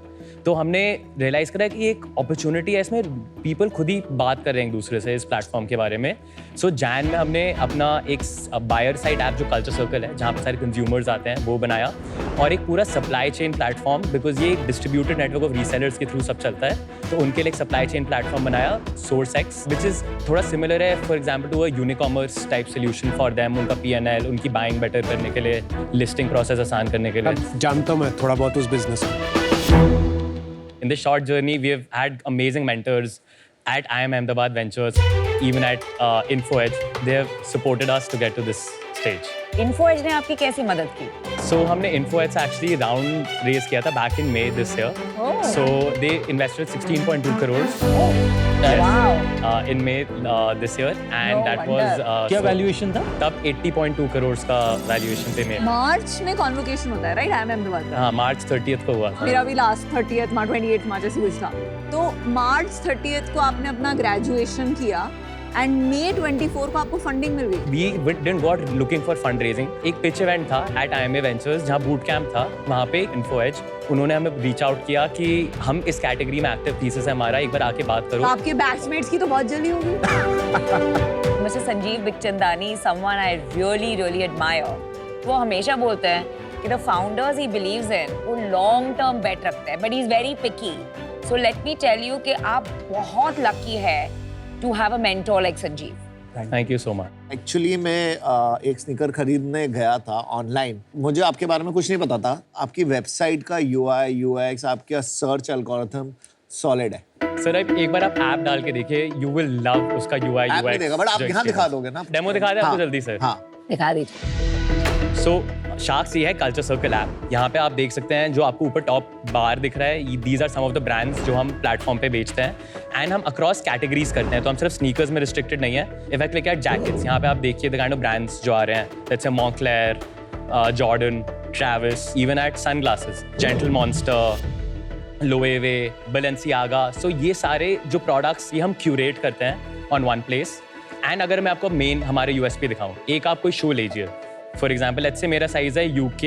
तो हमने रियलाइज करा कि एक अपॉर्चुनिटी है इसमें, पीपल खुद ही बात कर रहे हैं एक दूसरे से इस प्लेटफॉर्म के बारे में। सो जैन में हमने अपना एक बायर साइड ऐप जो कल्चर सर्कल है जहाँ पे सारे कंज्यूमर्स आते हैं वो बनाया, और एक पूरा सप्लाई चेन प्लेटफॉर्म, बिकॉज ये एक डिस्ट्रीब्यूटेड नेटवर्क ऑफ रीसेलर्स के थ्रू सब चलता है, तो उनके लिए एक सप्लाई चेन प्लेटफॉर्म बनाया SourceX, विच इज थोड़ा सिमिलर है for example to a Unicommerce type solution for them. उनका P&L, उनकी बाइंग बेटर करने के लिए, लिस्टिंग प्रोसेस आसान करने के लिए। अब जानता हूँ मैं थोड़ा बहुत उस बिजनेस में। In this short journey, we have had amazing mentors at IIM Ahmedabad Ventures, even at InfoEdge. They have supported us to get to this stage. InfoEdge ने आपकी कैसी मदद की? So हमने InfoEdge से actually round raise किया था back in May this year. Oh. So they invested 16.2 crores. Wow. In May this year, and No that wonder. was क्या so वैल्यूएशन था? तब 80.2 crores का वैल्यूएशन थे में। मार्च में कॉन्वोकेशन होता है, राइट? आई एम अहमदाबाद का। हाँ, March 30th को हुआ था। मेरा भी लास्ट 30th मार्च 28 मार्च ऐसे कुछ था। तो मार्च 30th को आपने अपना ग्रेजुएशन किया एंड मई 24 को आपको फंडिंग मिल गई। We didn't go looking for fundraising. एक पिच इवेंट था at IMA Ventures जहाँ बूट कैंप था, वहाँ पे InfoEdge उन्होंने हमें रीच आउट किया कि हम इस कैटेगरी में एक्टिव थीसिस है हमारा, एक बार आके बात तो करो। आपके बैचमेट्स की तो बहुत जल्दी होगी। Mister Sanjeev Bikhchandani, someone I really admire, वो हमेशा बोलते हैं कि the founders he believes in वो long term bet रखते हैं, but he is very picky. So let me tell you कि आप बहुत lucky है to have a mentor like Sanjeev. Thank you so much. Actually मैं एक स्नीकर खरीदने गया था ऑनलाइन। मुझे आपके बारे में कुछ नहीं पता था। आपकी वेबसाइट का UI UX, आपका सर्च एल्गोरिथम सॉलिड है। सर एक बार आप ऐप डाल के देखिए, you will love उसका UI ऐप नहीं UX। देगा, बट आप यहाँ दिखा दोगे ना? डेमो दिखा दे आपको जल्दी सर। हाँ। दिखा दीजिए। सो शार्क्स ये है कल्चर सर्कल ऐप। यहाँ पे आप देख सकते हैं जो आपको ऊपर टॉप बार दिख रहा है, these are some of the brands जो हम प्लेटफॉर्म पे बेचते हैं, एंड हम अक्रॉस कैटेगरीज करते हैं। तो हम सिर्फ स्नीकर्स में रिस्ट्रिक्टेड नहीं है। If I click at jackets, यहाँ पे आप देखिए द काइंड ऑफ ब्रांड्स जो आ रहे हैं, जैसे Moncler, Jordan, Travis, even at sunglasses, Gentle Monster, Loewe, Balenciaga. So ये सारे जो प्रोडक्ट्स ये हम क्यूरेट करते हैं ऑन वन प्लेस। एंड अगर मैं आपको मेन हमारे यूएसपी दिखाऊं, एक आप कोई शू लीजिए फॉर एग्जाम्पल, लेट्स से मेरा साइज है UK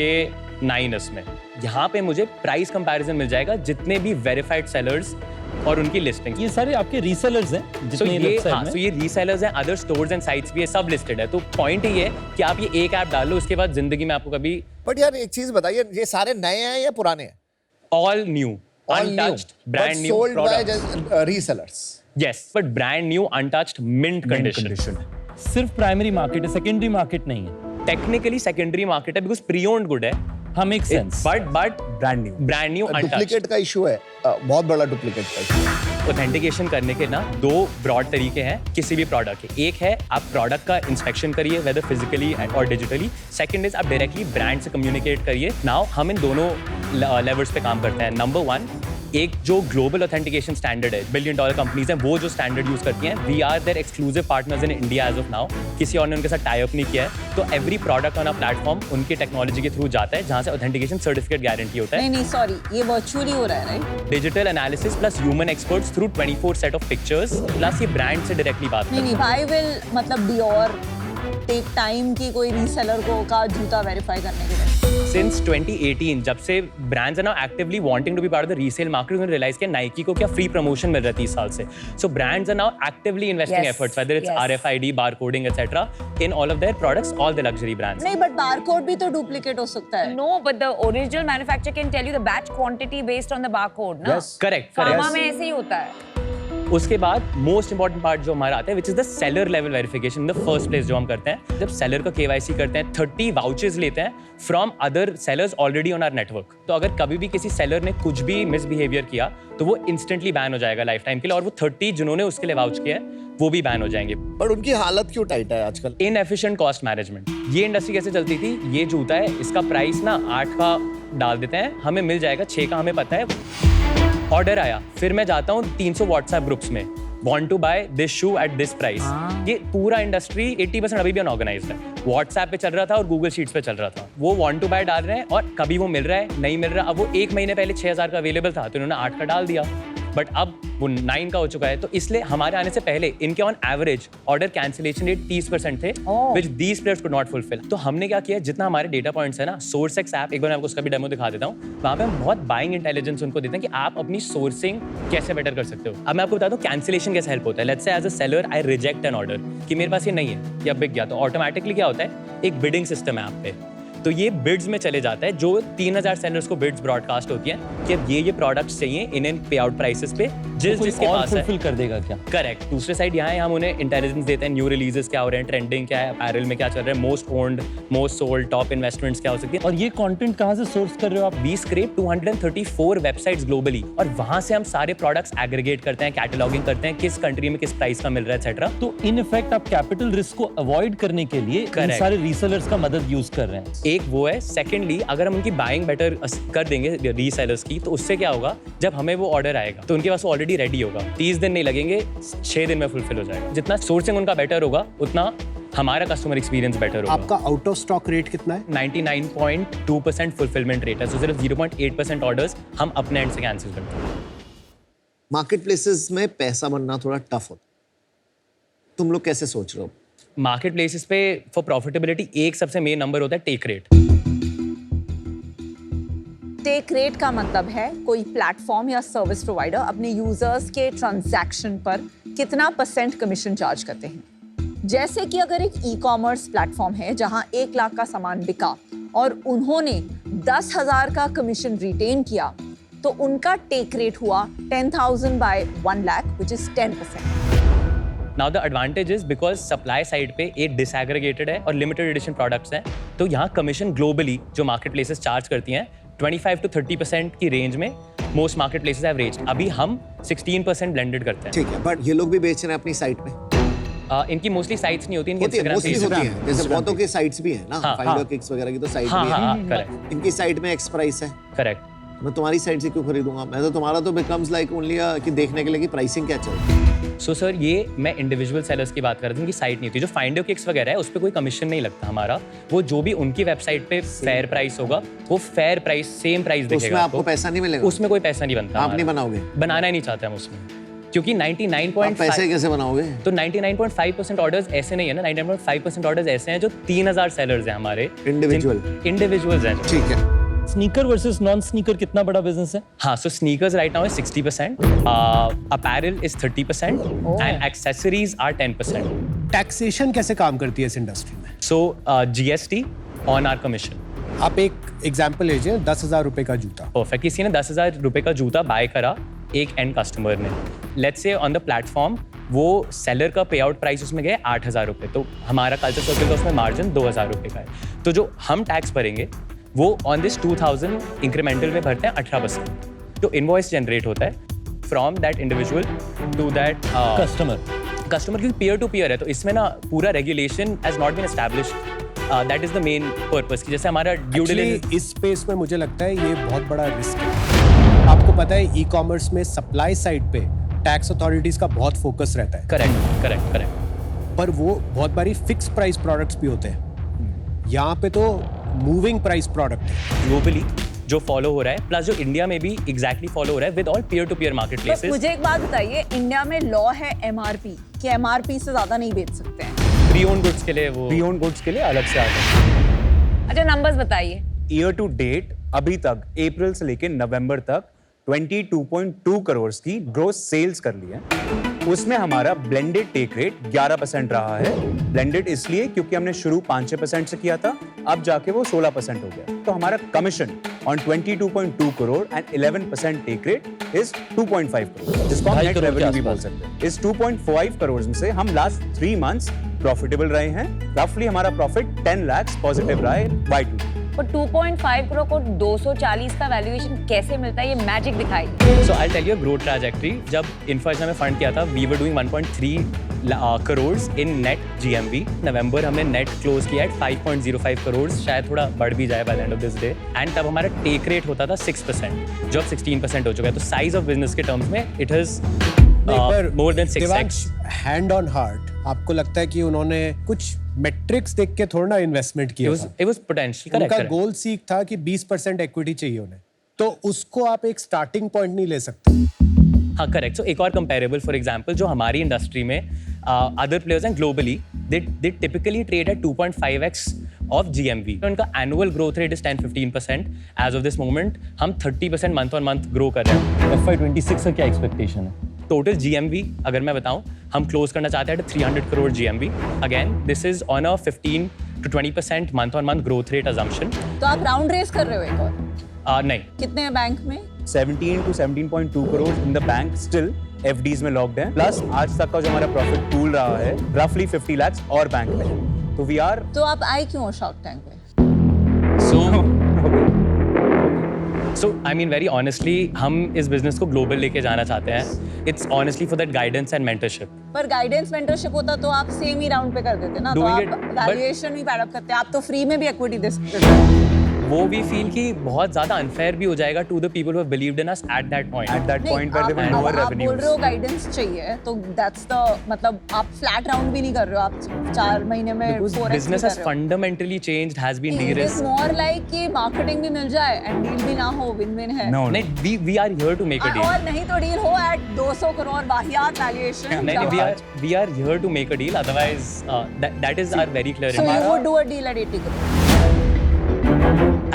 9S में, यहाँ पे मुझे प्राइस कंपैरिजन मिल जाएगा जितने भी वेरीफाइड सेलर्स और उनकी लिस्टिंग। ये सारे आपके रीसेलर्स हैं So जितने ये वेबसाइट हाँ, में? so ये रीसेलर्स हैं, अदर स्टोर्स एंड साइट्स भी है, सब लिस्टेड है। तो पॉइंट ये है कि आप ये एक ऐप डाल लो, उसके बाद जिंदगी में आपको कभी बट यार एक चीज बताइए, ये सारे नए हैं या पुराने हैं? All new, untouched, brand new sold by products. Resellers. Yes, but brand new, untouched, mint condition. सिर्फ प्राइमरी मार्केट है, सेकेंडरी मार्केट नहीं है। टेक्निकली सेकेंडरी मार्केट है बिकॉज प्री ओन्ड गुड है, हाँ, make sense. But brand new untouched. Duplicate का issue है, बहुत बड़ा डुप्लीकेट का इशू। ऑथेंटिकेशन करने के ना दो ब्रॉड तरीके हैं किसी भी प्रोडक्ट के। एक है आप प्रोडक्ट का इंस्पेक्शन करिए वेदर फिजिकली और डिजिटली। सेकंड इज आप डायरेक्टली ब्रांड से कम्युनिकेट करिए। नाउ हम इन दोनों लेवल्स पे काम करते हैं। नंबर 1, एक जो ग्लोबल ऑथेंटिकेशन स्टैंडर्ड है, $1 बिलियन कंपनीज हैं वो जो स्टैंडर्ड यूज करती हैं, we are there exclusive partners in India as of now. किसी और ने उनके साथ टाई अप नहीं किया है। तो every product on a platform उनकी टेक्नोलॉजी के थ्रू जाता है, जहां से ऑथेंटिकेशन सर्टिफिकेट गारंटी होता है। नहीं सॉरी, ये वर्चुअली हो रहा है, right? Digital analysis plus human experts through 24 set of pictures plus ये ब्रांड से डायरेक्टली बात करते हैं। नहीं, आई विल मतलब डियोर टेक टाइम की कोई रीसेलर को का जूता वेरीफाई करने के लिए। Since 2018, जब से brands are now actively wanting to be part of the resale market, उन्होंने realize किया Nike को क्या free promotion मिल रहा है 30 साल से। So brands are now actively investing Yes, efforts, whether it's yes. RFID, barcoding, etc., in all of their products, all the luxury brands. नहीं, but barcode भी तो डुप्लीकेट हो सकता है। No, but the original manufacturer can tell you the batch quantity based on the barcode, ना? Correct. Pharma में ऐसे ही होता है। उसके बाद मोस्ट इंपॉर्टेंट पार्ट जो हमारा आता है which is the seller level verification in the first place जो हम करते हैं जब सेलर का KYC करते हैं 30 वाउचर्स लेते हैं from other sellers already on our network. तो अगर कभी भी किसी सेलर ने कुछ भी मिसबिहेवियर किया तो वो इंस्टेंटली बैन हो जाएगा लाइफ टाइम के लिए और वो 30 जिन्होंने उसके लिए वाउच किया है वो भी बैन हो जाएंगे। पर उनकी हालत क्यों टाइट है आजकल? Inefficient cost management. ये इंडस्ट्री कैसे चलती थी, ये जूता है इसका प्राइस ना 8 का डाल देते हैं, हमें मिल जाएगा 6 का, हमें पता है। ऑर्डर आया, फिर मैं जाता हूँ 300 व्हाट्सएप ग्रुप्स में, want to buy this shoe at this price। ये पूरा इंडस्ट्री 80% अभी भी अनऑर्गेनाइज्ड है। व्हाट्सएप पे चल रहा था और गूगल शीट्स पे चल रहा था। वो want to buy डाल रहे हैं और कभी वो मिल रहा है, नहीं मिल रहा। अब वो 1 महीने पहले 6000 का अवेलेबल था तो इन्होंने 8 का डाल दिया, बट अब वो 9 का हो चुका है। तो इसलिए हमारे आने से पहले इनके on average order cancellation rate 30% थे, which these players could not fulfill। तो हमने क्या किया, जितना हमारे डेटा पॉइंट्स है ना, सोर्सएक्स ऐप, एक बार मैं आपको उसका भी डेमो दिखा देता हूँ। वहाँ पे हम बहुत बाइंग इंटेलिजेंस उनको देते हैं कि आप अपनी सोर्सिंग कैसे बेटर कर सकते हो। अब मैं आपको बताता हूँ कैंसिलेशन कैसे हेल्प होता है। Let's say as a seller I reject an order कि मेरे पास ये नहीं है या बिक गया, तो ऑटोमेटिकली क्या होता है, एक बिडिंग सिस्टम है ऐप पे, तो ये बिड्स में चले जाता है। जो 3000 सेलर्स को बिड्स ब्रॉडकास्ट होती हैं कि अब ये प्रोडक्ट्स चाहिए इन पे आउट प्राइसेस पे जिसके पास है, फुलफिल कर देगा क्या? करेक्ट। दूसरे साइड यहाँ हम उन्हें इंटेलिजेंस देते हैं, न्यू रिलीजेस क्या हो रहे हैं, ट्रेंडिंग क्या है, अपैरल में क्या चल रहा है, most owned, most sold, top investments क्या हो सकती है। और ये कंटेंट कहाँ से सोर्स कर रहे हो आप? वी स्क्रैप 234 वेबसाइट्स ग्लोबली और वहां से हम सारे प्रोडक्ट्स एग्रीगेट करते हैं, कैटलॉगिंग करते हैं, किस कंट्री में किस प्राइस का मिल रहा है एक्सेट्रा। तो इन इफेक्ट आप कैपिटल रिस्क को अवॉइड करने के लिए इन सारे रीसेलर्स का मदद यूज कर रहे हैं। एक वो है। सेकेंडली, अगर हम उनकी बाइंग बेटर कर देंगे रीसेलर्स की, तो उससे क्या होगा, जब हमें वो ऑर्डर आएगा तो उनके पास वो ऑलरेडी रेडी होगा, 30 दिन नहीं लगेंगे, 6 दिन में फुलफिल हो जाएगा। जितना सोर्सिंग उनका बेटर होगा उतना हमारा कस्टमर एक्सपीरियंस बेटर होगा। आपका आउट ऑफ स्टॉक रेट कितना है? 99.2% फुलफिलमेंट रेट है, तो सिर्फ 0.8% ऑर्डर्स हम अपने एंड से कैंसिल करते हैं। मार्केट प्लेसेस में पैसा बनना थोड़ा टफ होता, तुम लोग कैसे सोच रहे हो? मार्केट प्लेसेस पे फॉर प्रॉफिटेबिलिटी एक सबसे मेन नंबर होता है टेक रेट। टेक रेट का मतलब है कोई प्लेटफॉर्म या सर्विस प्रोवाइडर अपने यूजर्स के ट्रांजैक्शन पर कितना % कमीशन चार्ज करते हैं। जैसे कि अगर एक ई-कॉमर्स प्लेटफॉर्म है जहां 1 लाख का सामान बिका और उन्होंने 10,000 का कमीशन रिटेन किया, तो उनका टेक रेट हुआ 10,000 by 1 lakh, which is 10%। Now the advantage is because supply side पे एक डिसएग्रीगेटेड है और लिमिटेड एडिशन प्रोडक्ट्स हैं, तो यहाँ कमीशन ग्लोबली जो मार्केट प्लेसेस चार्ज करती हैं 25 to 30% की रेंज में most market places have ranged. अभी हम 16% ब्लेंडेड करते हैं। ठीक है, बट ये लोग भी बेच रहे हैं अपनी साइट पे? इनकी मोस्टली साइट्स नहीं होती, इनकी होती है, इंस्टाग्राम mostly होती है, जैसे बहुतों की साइट्स भी है ना, हाँ, फाइंडर हाँ। किक्स वगैरह की तो साइट हाँ, भी है। हाँ, करेक्ट इनकी साइट में एक्स प्राइस है, करेक्ट। मैं तुम्हारी साइट से क्यों खरीदूंगा? मैं तो तुम्हारा तो बिकम्स लाइक ओनली कि देखने के लिए कि प्राइसिंग क्या चल रही है। सो सर, ये मैं इंडिविजुअल सेलर्स की बात कर रहा था, उनकी साइट नहीं होती। जो फाइंडर किक्स वगैरह है उस पर कोई कमीशन नहीं लगता हमारा, वो जो भी उनकी वेबसाइट पे फेयर प्राइस होगा वो फेयर प्राइस, सेम प्राइस उसमें दिखेगा आपको पैसा नहीं मिलेगा? उसमें कोई पैसा नहीं बनता। आप नहीं बनाओगे? बनाना ही नहीं चाहते हम उसमें, क्योंकि 99.5 पैसे कैसे बनाओगे? तो 99.5% ऑर्डर्स ऐसे नहीं है ना, 99.5% ऑर्डर्स ऐसे हैं जो 3000 सेलर्स हैं हमारे इंडिविजुअल्स हैं। ठीक है। स्नीकर वर्सेस नॉन स्नीकर कितना बड़ा बिजनेस है? हाँ, so sneakers right now is 60%, apparel is 30% and accessories are 10%. Taxation कैसे काम करती है इस इंडस्ट्री में? So GST on our commission. आप एक एग्जांपल लीजिए, 10,000 रुपए का जूता। परफेक्ट। किसी ने 10,000 रुपए का जूता बाय करा एक एंड कस्टमर ने, let's say on the platform वो सेलर का पे आउट प्राइस उसमें गए 8,000 रुपए, तो हमारा कल्चर सर्कल का उसमें मार्जिन 2,000 रुपए का है। तो जो हम टैक्स भरेंगे वो ऑन दिस 2,000 इंक्रीमेंटल में भरते हैं 18%। तो इनवॉइस जनरेट होता है from that individual to that customer, क्योंकि पीयर टू पीयर है, तो इसमें ना पूरा regulation has not been established. That is the main purpose, कि जैसे हमारा ड्यू डिलिजेंस। इस स्पेस में मुझे लगता है ये बहुत बड़ा रिस्क है। आपको पता है ई कॉमर्स में सप्लाई साइड पे टैक्स अथॉरिटीज का बहुत फोकस रहता है। करेक्ट। पर वो बहुत बारी फिक्स प्राइस प्रोडक्ट्स भी होते हैं, यहाँ पे तो मूविंग प्राइस प्रोडक्ट है ग्लोबली जो फॉलो हो रहा है, प्लस जो इंडिया में भी एग्जैक्टली फॉलो हो रहा है with all peer to peer market places. मुझे एक बात बताइए, इंडिया में लॉ है MRP कि MRP से ज्यादा नहीं बेच सकते हैं। प्री ओन्ड गुड्स के लिए वो प्री ओन्ड गुड्स के लिए अलग से आता है। अच्छा, नंबर्स बताइए। ईयर टू डेट अभी तक अप्रैल से लेकर नवंबर तक 22.2 करोड़ की ग्रोस सेल्स कर ली है। उसमें हमारा ब्लेंडेड टेक रेट 11% रहा है। ब्लेंडेड इसलिए क्योंकि हमने शुरू 5-6% से किया था, अब जाके वो 16% हो गया। तो हमारा commission on 22.2 crore and 11% take rate is 2.5 crore, जिसको हम नेट रेवेन्यू भी बोल सकते हैं। इस 2.5 करोड़ में से हम लास्ट 3 मंथ्स प्रॉफिटेबल रहे हैं। रफली हमारा प्रॉफिट 10 लाख पॉजिटिव रहा है बाय 2। और 2.5 करोड़ को 240 का वैल्यूएशन कैसे मिलता है, ये मैजिक दिखाई। So I tell you growth trajectory. जब इन्फ्रास्ट्रक्चर में फंड किया था, we were doing 1.3 crore in net GMV. नवंबर हमने नेट क्लोज किया एट 5.05 करोड़, शायद थोड़ा बढ़ भी जाए by the end of this day. And तब हमारा टेक रेट होता था 6%, जो अब 16% हो चुका है। तो साइज ऑफ बिजनेस के टर्म्स में it is more than 6x। Hand on heart, आपको लगता है कि उन्होंने कुछ मेट्रिक्स देख के थोड़ा ना इन्वेस्टमेंट किया? It was potential, उनका correct. गोल सीख था कि 20% इक्विटी चाहिए उन्हें, तो उसको आप एक स्टार्टिंग पॉइंट नहीं ले सकते। हाँ, करेक्ट। सो एक और कंपेरेबल, फॉर एग्जांपल, जो हमारी इंडस्ट्री में अदर प्लेयर्स हैं globally, they typically trade at 2.5x of GMV। तो उनका annual growth rate is 10-15%। As of this moment हम 30% मंथ ऑन मंथ ग्रो कर रहे हैं। FY26 का क्या एक्सपेक्टेशन है? टोटल GMV अगर मैं बताऊं, हम क्लोज करना चाहते हैं 300 crore GMV। Again this is on a 15 to 20% month on month growth rate assumption. तो आप राउंड रेस कर रहे हो एक और? नहीं, कितने हैं बैंक में? 17 to 17.2 crore in the bank still FDs में लॉक्ड है। प्लस आज तक का जो हमारा प्रॉफिट पूल रहा है रफली 50 लाख और बैंक में है। तो वी आर, तो आप आए क्यों शार्क टैंक पे? सो आई मीन वेरी ऑनेस्टली, हम इस बिजनेस को ग्लोबल लेके जाना चाहते हैं। It's honestly for that guidance and mentorship. पर गाइडेंस मेंटरशिप होता तो आप सेम ही राउंड पे कर देते ना, तो Doing आप it, but- वैल्यूएशन भी पैड अप करते हैं, आप तो फ्री में भी इक्विटी दे सकते हैं। वो भी फील कि बहुत ज्यादा अनफेयर भी हो जाएगा to the people who believed in us at that point. At that नहीं, पॉइंट वेयर आप देयर वर नो बोल रेवेन्यूज। रहे हो गाइडेंस चाहिए, तो दैट्स द मतलब आप फ्लैट राउंड भी नहीं कर रहे हो, आप 4 महीने में 4x business has fundamentally changed, has been it is de-risked। More like कि मार्केटिंग भी मिल जाए एंड डील भी ना हो, विन विन है। No, नहीं, we are here to make a deal। और नहीं तो डील हो एट 200 करोड़ वाहियात वैल्यूएशन। नहीं, we are here to make a deal, otherwise that is our very clear So you intent। would do a deal at 80 crore?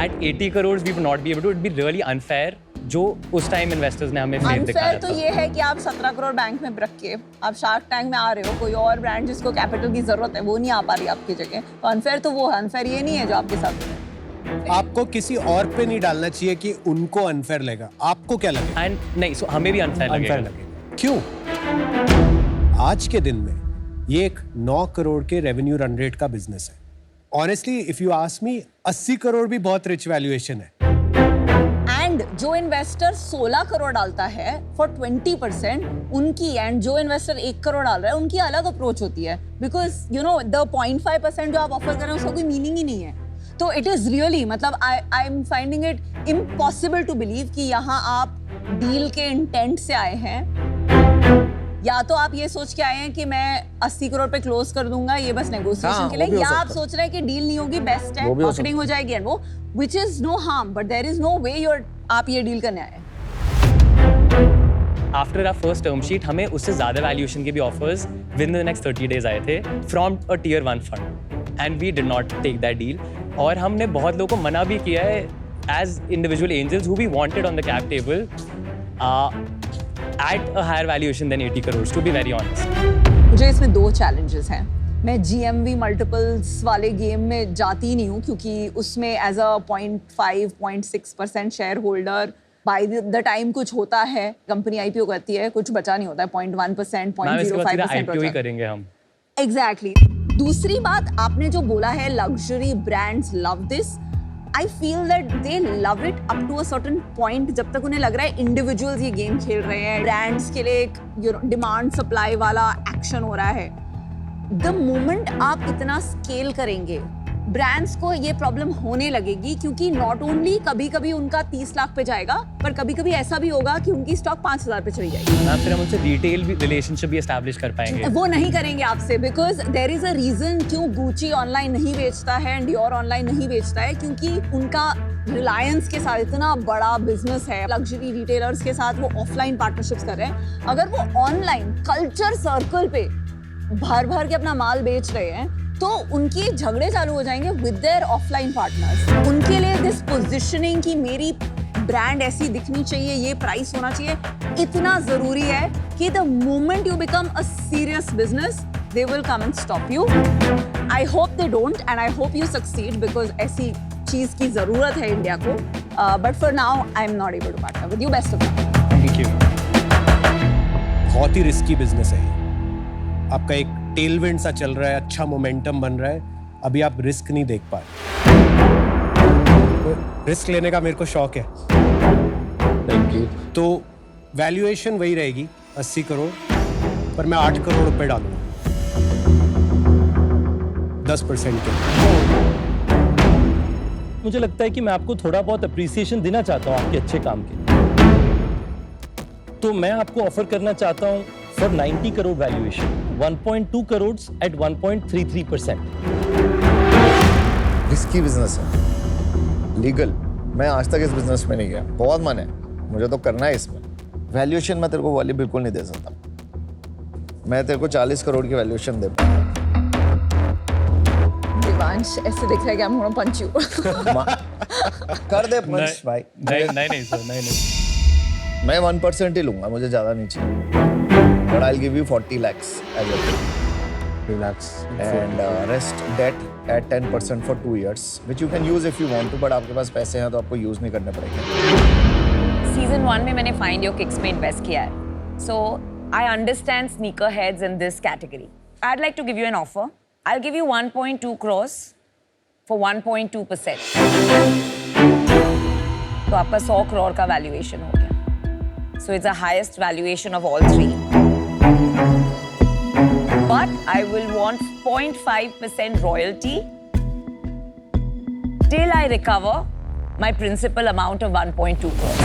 At 80 crores we would not be able to, it would be really unfair जो उस time investors ने हमें faith दिखाया unfair तो ये है कि आप 17 करोड़ बैंक में रख के आप शार्क टैंक में आ रहे हो, कोई और ब्रांड जिसको कैपिटल की जरूरत है वो नहीं आ पा रही आपकी जगह, तो अनफेयर तो वो है, अनफेयर ये नहीं है जो आपके साथ हो रहा है। आपको किसी और पे नहीं डालना चाहिए कि उनको अनफेयर लगा। आपको क्या लगेगा? एंड नहीं, सो हमें भी अनफेयर लगेगा। क्यों? आज के दिन में ये एक 9 करोड़ के रेवेन्यू रन रेट का बिजनेस है। Honestly if you ask me, 80 crore भी बहुत रिच वैल्यूएशन है। एंड जो इन्वेस्टर 16 करोड़ डालता है फॉर 20% उनकी, एंड जो इन्वेस्टर 1 करोड़ डाल रहा है उनकी अलग अप्रोच होती है, बिकॉज यू नो द 0.5% जो आप ऑफर कर रहे हो उसका कोई मीनिंग ही नहीं है। तो इट इज रियली मतलब I am finding it impossible to believe कि यहाँ आप डील के इंटेंट से आए हैं, या तो आप ये सोच के आए हैं कि मैं 80 करोड़ पे क्लोज कर दूंगा ये बस नेगोशिएशन के वो भी लिए, हो या आप सकता है। सोच रहे हैं कि डील नहीं होगी, बेस्ट है, वो भी हो मार्केटिंग हो जाएगी एंड वो, which is no harm, but there is no way आप ये डील करने आए। After our first term sheet हमें उससे ज्यादा वैल्यूएशन के भी offers within the next 30 days आए थे from a tier 1 fund, and we did not take that deal. और हमने बहुत लोगों को मना भी किया है as individual angels who we wanted on the cap table at a higher valuation than 80 crores, to be very honest। मुझे इसमें 2 चैलेंजेस हैं। मैं GMV मल्टीपल्स वाले गेम में जाती नहीं हूँ क्योंकि उसमें as a 0.5-0.6% share holder by the time कुछ होता है, कंपनी IPO करती है, कुछ बचा नहीं होता है, 0.1%, 0.05% IPO ही करेंगे हम। एग्जैक्टली। दूसरी बात आपने जो बोला है luxury brands love this, I feel that they love it up to a certain point, जब तक उन्हें लग रहा है इंडिविजुअल्स ये गेम खेल रहे हैं, ब्रांड्स के लिए एक डिमांड सप्लाई वाला एक्शन हो रहा है। द मोमेंट आप इतना स्केल करेंगे ब्रांड्स को ये प्रॉब्लम होने लगेगी, क्योंकि नॉट ओनली कभी कभी उनका 30 लाख पे जाएगा, पर कभी कभी ऐसा भी होगा कि उनकी स्टॉक 5,000 पे चली जाएगी। मैम फिर हम उनसे रिटेल भी रिलेशनशिप भी एस्टैब्लिश कर पाएंगे। वो नहीं करेंगे आपसे, because there is a reason क्यों गुची ऑनलाइन नहीं बेचता है एंड डियोर ऑनलाइन नहीं बेचता है, क्योंकि उनका रिलायंस के साथ इतना बड़ा बिजनेस है, लग्जरी रिटेलर्स के साथ वो ऑफलाइन पार्टनरशिप्स कर रहे हैं। अगर वो ऑनलाइन कल्चर सर्कल पे भर भर के अपना माल बेच रहे हैं तो उनके झगड़े चालू हो जाएंगे विद देयर ऑफलाइन पार्टनर्स। उनके लिए दिस पोजीशनिंग कि मेरी ब्रांड ऐसी दिखनी चाहिए, ये प्राइस होना चाहिए, इतना जरूरी है कि the moment you become a serious business they will come and stop you. I hope they don't and I hope you succeed because ऐसी चीज की जरूरत है इंडिया को. But for now I am not able to partner with you. Best of luck. Thank you. बहुत ही risky business है. आपका एक टेलविंड सा चल रहा है, अच्छा मोमेंटम बन रहा है, अभी आप रिस्क नहीं देख पा रहे. रिस्क लेने का मेरे को शौक है. Thank you. तो वैल्यूएशन वही रहेगी 80 करोड़, पर मैं 8 करोड़ रुपए डालूंगा 10% के. मुझे लगता है कि मैं आपको थोड़ा बहुत अप्रिसिएशन देना चाहता हूँ आपके अच्छे काम के. तो मैं आपको ऑफर करना चाहता हूँ for 90 crore valuation 1.2 crore at 1.33%. Risky business है, लीगल. मैं आज तक इस बिजनेस में नहीं गया, बहुत मन है, मुझे तो करना है इसमें. वैल्यूएशन मैं तेरे को वाली बिल्कुल नहीं दे सकता. मैं तेरे को 40 करोड़ की वैल्यूएशन दे पाऊंगा. दिवांश ऐसे दिख रहा है कि I'm gonna punch you. कर दे पंच भाई. नहीं सर, नहीं. मैं 1% ही लूंगा, मुझे ज्यादा नहीं चाहिए. But I'll give you 40 lakhs as a tip. Relax. And rest debt at 10% for 2 years, which you can use if you want to. But आपके पास पैसे हैं तो आपको यूज नहीं करने पड़ेंगे. सीजन 1 में मैंने फाइंड योर किक्स में इन्वेस्ट किया है. So I understand sneakerheads in this category. I'd like to give you an offer. I'll give you 1.2 crores for 1.2%. तो आपका 100 करोड़ का वैल्यूएशन हो गया. So it's the highest valuation of all three. But I will want 0.5% royalty till I recover my principal amount of 1.2 crores.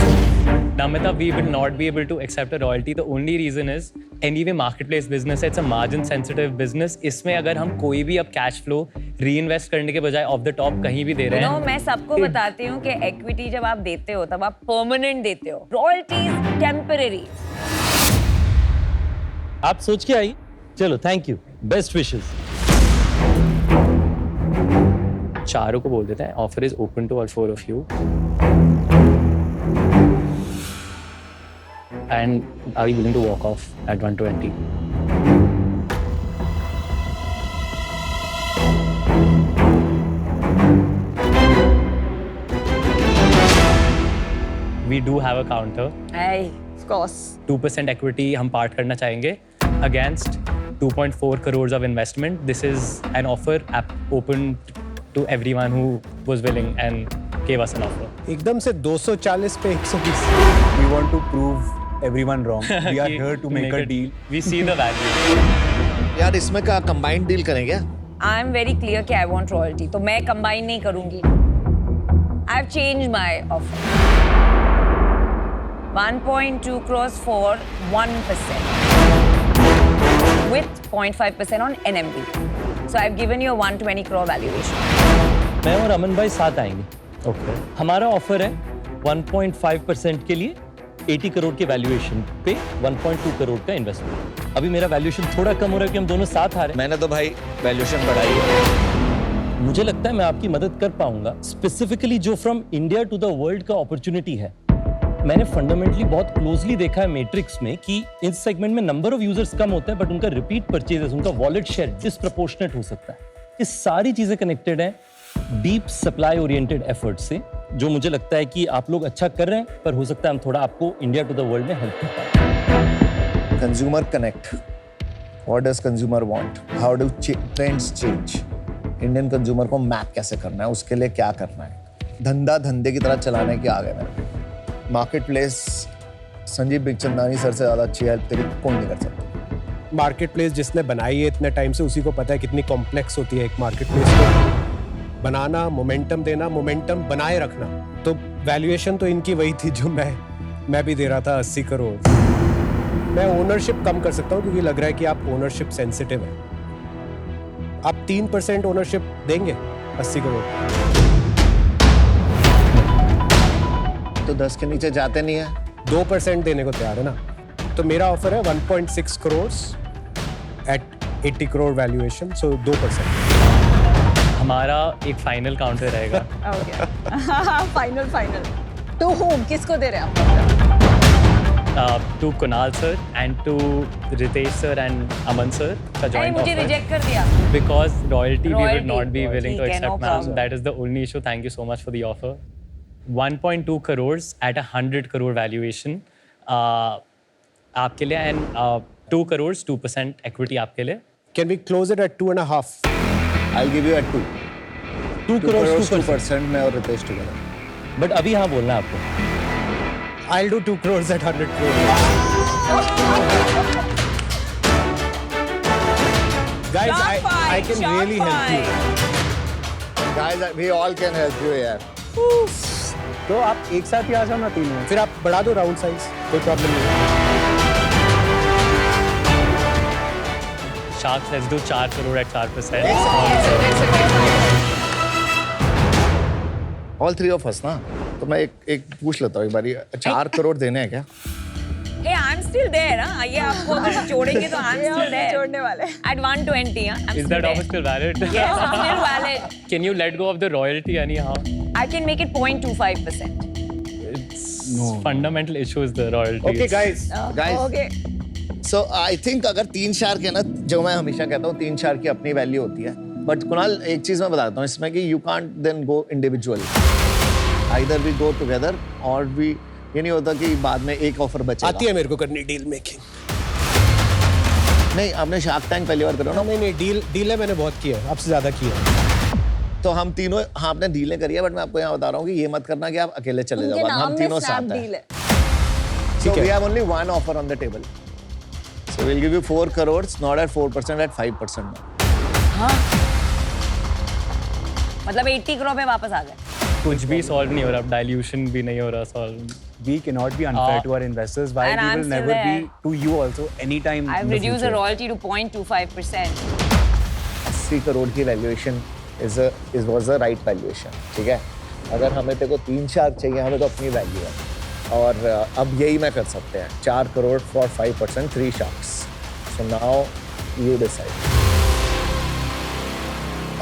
Namita, we will not be able to accept a royalty. The only reason is anyway marketplace business है, it's a margin sensitive business. इसमें अगर हम कोई भी अब cash flow reinvest करने के बजाय off the top कहीं भी दे रहे हैं. मैं सबको बताती हूँ कि equity जब आप देते हो तब आप permanent देते हो. Royalties temporary. आप सोच के आई. चलो, थैंक यू, बेस्ट विशेस. चारों को बोल देते हैं offer is open to all 4 of you. And are you willing to walk off at 120? We do have a counter. Hey, of course. 2% equity हम पार्ट करना चाहेंगे against 2.4 crores of investment. This is an offer open to everyone who was willing and gave us an offer. एकदम से 240 पे 120. We want to prove everyone wrong. We are here to make a deal. We see the value. यार इसमें क्या combined deal करेंगे? I am very clear कि I want royalty. तो मैं combine नहीं करूँगी. I've changed my offer. 1.2 crores for 1%. With 0.5% on NMD. So I've given you a 120 crore valuation. मैं और अमन भाई साथ आएंगे. Okay. हमारा ऑफर है 1.5% के लिए 80 करोड़ के वैल्यूएशन पे 1.2 करोड़ का इन्वेस्टमेंट. अभी मेरा वैल्यूएशन थोड़ा कम हो रहा है कि हम दोनों साथ आ रहे हैं. मैंने तो भाई वैल्यूएशन बढ़ाई है. मुझे लगता है मैं आपकी मदद कर पाऊंगा. स्पेसिफिकली जो from India to the world का अपॉर्चुनिटी है. मैंने फंडामेंटली बहुत क्लोजली देखा है मैट्रिक्स में कि इस सेगमेंट में नंबर ऑफ यूजर्स कम होते हैं बट उनका रिपीट परचेजेस, उनका वॉलेट शेयर डिसप्रोपोर्शनेट हो सकता है. ये सारी चीजें कनेक्टेड हैं डीप सप्लाई ओरिएंटेड एफर्ट से, जो मुझे लगता है कि आप लोग अच्छा कर रहे हैं, पर हो सकता है हम थोड़ा आपको इंडिया टू द वर्ल्ड में हेल्प कर पाएं. Consumer connect. What does consumer want? How do trends change? Indian consumer को मैप कैसे करना है, उसके लिए क्या करना है? धंधा धंधे की तरह चलाने की आ गए मेरे. Market place Sanjeev Bikhchandani sir से ज़्यादा अच्छी हेल्प तेरी कौन नहीं कर सकता. मार्केट प्लेस जिसने बनाई है इतने टाइम से, उसी को पता है कितनी कॉम्प्लेक्स होती है एक मार्केट प्लेस को बनाना, मोमेंटम देना, मोमेंटम बनाए रखना. तो वैल्यूएशन तो इनकी वही थी जो मैं भी दे रहा था 80 करोड़. मैं ओनरशिप कम कर सकता हूँ क्योंकि लग रहा है कि आप ओनरशिप सेंसिटिव है. आप 3% ओनरशिप देंगे 80 करोड़. तो 10 के नीचे जाते नहीं है. 2% देने को तैयार है ना. तो मेरा ऑफर है 1.6 करोड़ एट 80 करोड़ वैल्यूएशन, सो 2%. हमारा एक फाइनल काउंटर रहेगा. फाइनल टू होम, किसको दे रहे हैं आप? To Kunal sir and to Ritesh sir and Aman sir का अरे joint मुझे offer. रिजेक्ट कर दिया. Because royalty we would Royalty. not be willing to ठीक है, no accept, ma'am. problem. That is the only issue. Thank you so much for the offer. 1.2 crores at 100 crore valuation. आपके लिए and 2 crores 2% equity आपके लिए. Can we close it at 2.5? I'll give you at 2. 2 2 crores crores 2%. 2% मैं और Ritesh together. But अभी हाँ बोलना है आपको. I'll do 2 crores at 100 crores. Guys, I can really help you. Guys, we all can help you यार. तो आप एक साथ ही आ जाओ ना तीनों. फिर आप बढ़ा दो राउंड साइज, कोई प्रॉब्लम नहीं. Sharks, let's do 4 crore at 4%. All three of us ना. तो मैं एक पूछ लेता हूँ एक बारी. 4 करोड़ देने हैं क्या? Hey, I'm still there. हाँ, ये आपको अगर जोड़ेंगे तो I'm still there. जोड़ने वाले. At 120, हाँ. I'm Is still that there. offer still valid? Yes, it's still valid. Can you let go of the royalty anyhow? I can make it 0.25%. It's fundamental issue is the royalty. Okay, guys. Guys. Okay. So I think अगर 3 shark है ना, जो मैं हमेशा कहता हूँ 3 shark की अपनी वैल्यू होती है. बट कुणाल एक चीज मैं बताता हूँ इसमें कि you can't then go individual. Either we go together or we ये नहीं होता कि बाद में एक ऑफर बचेगा. आती है मेरे को करनी डील मेकिंग. नहीं, आपने शार्क टैंक पहली बार करो ना. नहीं, डील है मैंने बहुत किया है, आपसे ज्यादा किया है. तो हम तीनों, हाँ आपने डीलें करी है, बट मैं आपको यहाँ बता रहा हूँ कि ये मत करना कि आप अकेले चले उनके जाओ. नाम हम में तीनों स्नैप साथ डील हैं. है. So we have only one offer on the table. So we'll give you 4 crores, not at 4%, at 5% now. मतलब 80 crore पे वापस आ गए. कुछ भी solve नहीं हो रहा, dilution भी नहीं हो रहा solve. We cannot be unfair to our investors, while And we I'm will still never there. be to you also anytime I've in the reduced the future. royalty to 0.25%. 80 crore की valuation was the right valuation. ठीक है. अगर हमें तेरे को 3 shark चाहिए, हमें तो अपनी वैल्यू है. और अब यही मैं कर सकते हैं. 4 crore for 5%, 3 sharks. So now you decide.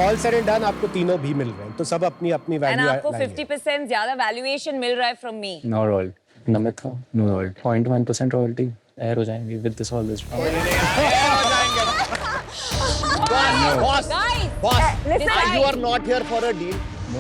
All said and done आपको तीनों भी मिल रहे हैं, तो सब अपनी अपनी And वैल्यू आपको 50% ज्यादा valuation मिल रहा है from me. No royalty. Namit था. No royalty. 0.1% royalty. Air हो जाएंगे with this all this. Boss, Guys, boss, listen. you are not here for a deal.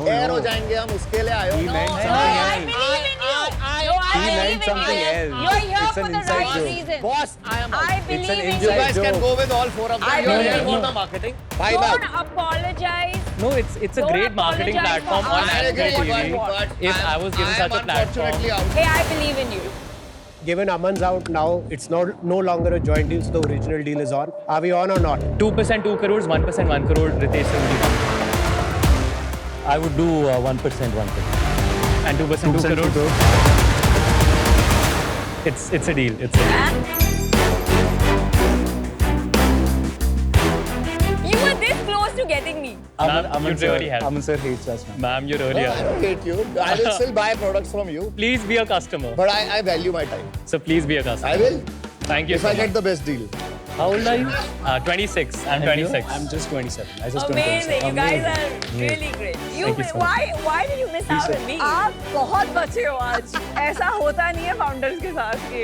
Air हो जाएंगे हम, उसके लिए आए हो. No, I believe in you. No, I He meant believe in something you. else. You're here It's for an the inside right joke. reason. Boss, I am out. I believe in You you. guys can go with all 4 of them. I You are believe here for you. the marketing. Bye Don't now. apologize. No, it's a Don't great marketing apologize platform for on asking national what TV. you want. If I was given such a unfortunately platform, out. Hey, I believe in you. Given Aman's out now, it's no longer a joint deal, so the original deal is on. Are we on or not? 2% 2 crores, 1% 1 crore. Ritesh sir, I would do 1%, 1%. and 2% 2 crores. It's a deal. It's a deal. You were this close to getting me. Ma'am, you really helped. Aman sir hates us, man. Ma'am, you really I helped. don't hate you. I will still buy products from you, Please be a customer. but I value my time. So please be a customer. I will, Thank you if so I get much. the best deal. How old are you? 26. I'm 26. I'm just 27. I just turned Amazing. 27. You guys are really great. Thank you so Why did you miss out on me? आप बहुत बचे हो आज. ऐसा होता नहीं है founders के साथ के.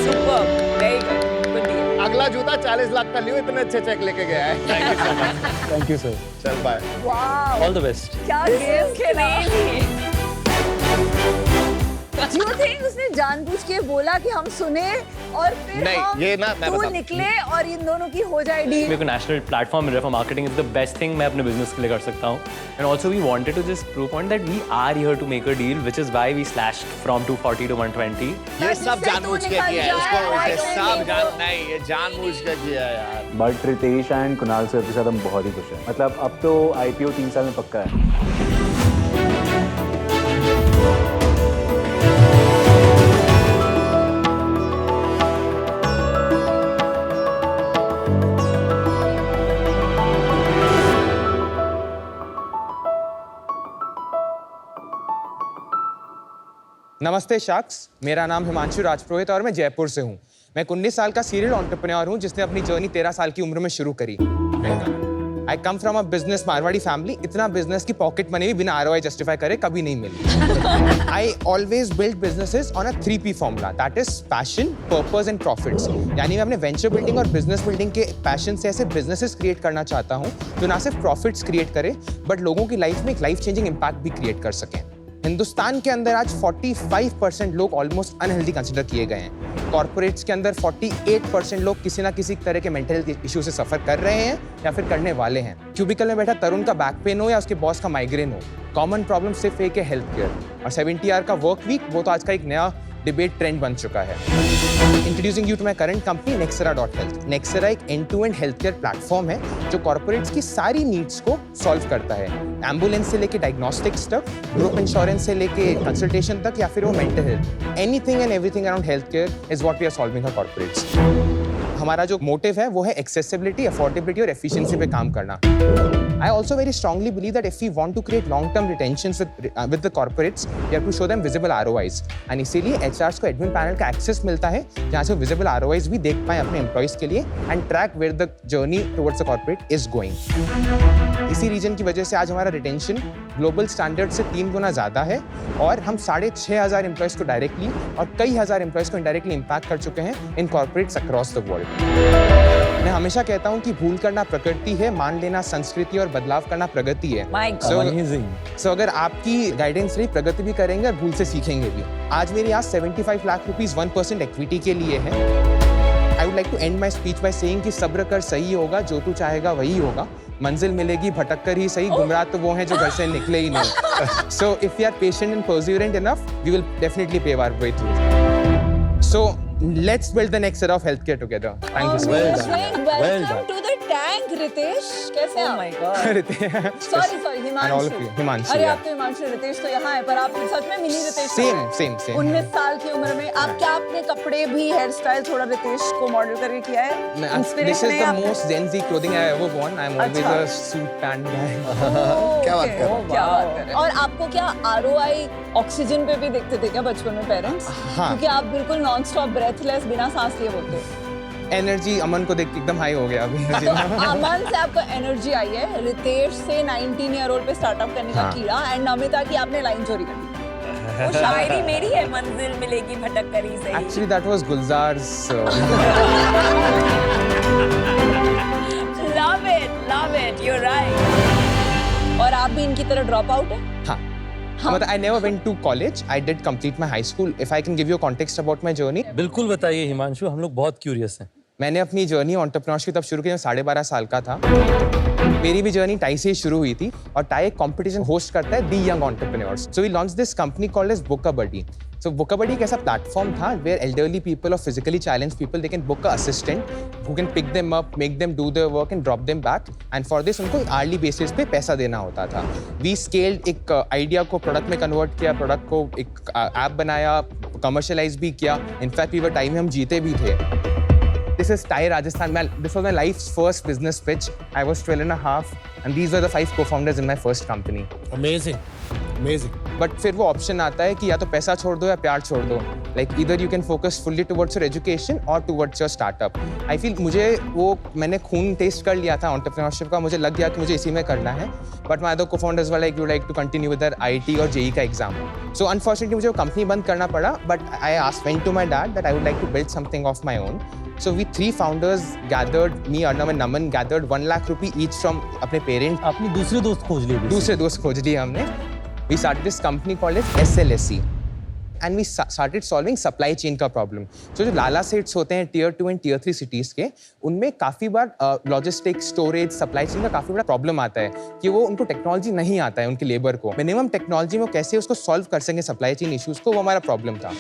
Superb. Very good. Good deal. अगला जूता 40 लाख का लियो, इतने अच्छे चेक लेके गया है. Thank you so much. Thank you, sir. चल bye. Wow. All the best. क्या गेम खेला. Crazy. Do you think उसने जानबूझ के बोला कि हम सुने और फिर नहीं, हम ये ना मैं तू बताता हूँ. निकले और इन दोनों की हो जाए डील. मेरे को नेशनल प्लेटफॉर्म मिल रहा है for marketing is the best thing मैं अपने बिजनेस के लिए कर सकता हूँ and also we wanted to just prove point that we are here to make a deal which is why we slashed from 240 to 120. ये सब जानबूझ के किया है. इसको ये सब जान नहीं, ये जानबूझ के किया है यार. But Ritesh and Kunal sir के साथ हम बहुत ही खुश हैं. मतलब अब तो IPO 3 साल में पक्का है. नमस्ते शार्क्स, मेरा नाम हिमांशु राजपुरोहित और मैं जयपुर से हूँ. मैं एक 19 साल का सीरियल एंटरप्रेन्योर हूँ जिसने अपनी जर्नी 13 साल की उम्र में शुरू करी. I come from a business Marwari family, इतना बिजनेस की पॉकेट मनी भी बिना ROI जस्टिफाई करे कभी नहीं मिली। I always build businesses on a 3P formula, that is passion, purpose and profits. यानी मैं अपने वेंचर बिल्डिंग और बिजनेस बिल्डिंग के पैशन से ऐसे बिजनेसेस क्रिएट करना चाहता हूँ जो ना सिर्फ प्रॉफिट्स क्रिएट करे बट लोगों की लाइफ में एक लाइफ चेंजिंग इम्पैक्ट भी क्रिएट कर सकें। हिंदुस्तान के अंदर आज 45% लोग ऑलमोस्ट अनहेल्दी कंसिडर किए गए हैं। कॉर्पोरेट्स के अंदर 48% लोग किसी ना किसी तरह के मेंटल हेल्थ इशू से सफर कर रहे हैं या फिर करने वाले हैं। क्यूबिकल में बैठा तरुण का बैक पेन हो या उसके बॉस का माइग्रेन हो, कॉमन प्रॉब्लम सिर्फ एक है हेल्थ केयर। और 70 आवर का वर्क वीक वो तो आज का एक नया डिबेट ट्रेंड बन चुका है। Introducing you to my current company Nexera.health। Nexera एक एंड-टू-एंड हेल्थ केयर प्लेटफॉर्म है जो कॉर्पोरेट्स की सारी नीड्स को सॉल्व करता है। एम्बुलेंस से लेके डायग्नोस्टिक्स तक, ग्रुप इंश्योरेंस से लेके कंसल्टेशन तक या फिर वो mental health, anything and everything around health care is what we are solving for corporates. हमारा जो मोटिव है वो है एक्सेसिबिलिटी, अफोर्डेबिलिटी और एफिशिएंसी पे काम करना। I also very strongly believe that if we want to create long-term retentions with the corporates, we have to show them visible ROIs. And इसीलिए HRs को admin panel का access मिलता है जहाँ से visible ROIs भी देख पाएं अपने employees के लिए and track where the journey towards the corporate is going. इसी रीजन की वजह से आज हमारा रिटेंशन ग्लोबल स्टैंडर्ड से 3 गुना ज़्यादा है और हम 6,500 एम्प्लॉयज़ को डायरेक्टली और कई हज़ार एम्प्लॉयज़ को इनडायरेक्टली इम्पैक्ट कर चुके हैं in corporates across the world. मैं हमेशा कहता हूँ कि भूल करना प्रकृति है, मान लेना संस्कृति और बदलाव करना प्रगति है। So अगर आपकी गाइडेंस रही प्रगति भी करेंगे और भूल से सीखेंगे भी। आज मेरे यहाँ 75 लाख रुपीस 1% इक्विटी के लिए है। I would like to end my speech by saying कि सब्र कर, सही होगा, जो तू चाहेगा वही होगा, मंजिल मिलेगी भटक कर ही सही, गुमराह तो वो हैं जो घर से निकले ही नहीं। So if we are patient and perseverant enough, we will definitely pave our way through. So let's build the next era of healthcare together. Thank you so much. Welcome to the tank, Ritesh. कैसे हैं? Oh my God. Sorry, Himanshu. Himanshu, अरे yeah. आप तो हिमांशु, रितेश तो यहाँ है, पर आप सच में मिनी रितेश। Same. 19 साल की उम्र में आप क्या अपने कपड़े भी, हेयर स्टाइल थोड़ा रितेश को मॉडल करके किया है? This is the most Gen Z clothing I have ever worn. I'm always a suit pant guy. क्या बात कर रहे हो? क्या बात कर रहे हैं? और आपको क्या ROI ऑक्सीजन पे भी देखते थे क्या बचपन में पेरेंट्स? हाँ। क्योंकि आप बिल्कुल नॉन स्टॉप ब्रेथलेस बिना सांस लिए बोलते हो। एनर्जी अमन को देख के एकदम हाई हो गया अभी। तो अमन से आपको एनर्जी आई है, रितेश से 19 ईयर ओल्ड पे स्टार्टअप करने का कीड़ा, एंड नमिता की आपने लाइन चोरी कर दी। वो शायरी मेरी है, मंजिल मिलेगी भटक कर ही सही। Actually that was Gulzar's. Love it, you're right. और आप भी इनकी तरह ड्रॉप आउट है? हाँ. मतलब I never went to college. I did complete my high school. If I can give you a context about my journey. बिल्कुल बताइए हिमांशु, हम लोग बहुत क्यूरियस हैं। मैंने अपनी जर्नी एंटरप्रेन्योरशिप तब शुरू की जब 12.5 साल का था। मेरी भी जर्नी टाई से ही शुरू हुई थी और टाई एक कंपटीशन होस्ट करता है the young entrepreneurs. So we launch this company called as Bookabuddy. So Bookabuddy एक ऐसा प्लेटफॉर्म था where elderly people or physically challenged people they can book a assistant who can pick them up, make them do their work and drop them back. And for this उनको hourly basis पे पैसा देना होता था। We scaled एक idea को product में convert किया, प्रोडक्ट को एक ऐप बनाया, कमर्शलाइज भी किया। इनफैक्ट वी वर टाइम में हम जीते भी थे। This is TIE Rajasthan. This was my life's first business pitch. I was 12 and a half, and these were the 5 co-founders in my first company. Amazing. But फिर वो option आता है कि या तो पैसा छोड़ दो या प्यार छोड़ दो. Like either you can focus fully towards your education or towards your startup. I feel मैंने खून टेस्ट कर लिया था entrepreneurship का, मुझे लग गया कि मुझे इसी में करना है. But my other co-founders were like, you like to continue with their IIT और JEE का exam. So unfortunately मुझे वो कंपनी बंद करना पड़ा. But I went to my dad that I would like to build something of my own. So we 3 founders gathered, me, Arnab and Naman gathered 1 lakh rupee each from अपने parents. आपने दूसरे दोस्त खोज लिए? दूसरे दोस्त खोज लिए हमने. We started this company called as SLSE. And we started solving supply chain का problem. So जो लाला सेट्स होते हैं Tier 2 and Tier 3 cities के, उनमें काफ़ी बार logistics, storage, supply chain का काफ़ी बड़ा problem आता है कि वो उनको टेक्नोलॉजी नहीं आता है उनके लेबर को. मिनिमम टेक्नोलॉजी में कैसे उसको सॉल्व कर सकें सप्लाई चेन इश्यूज़ को, वो हमारा प्रॉब्लम था.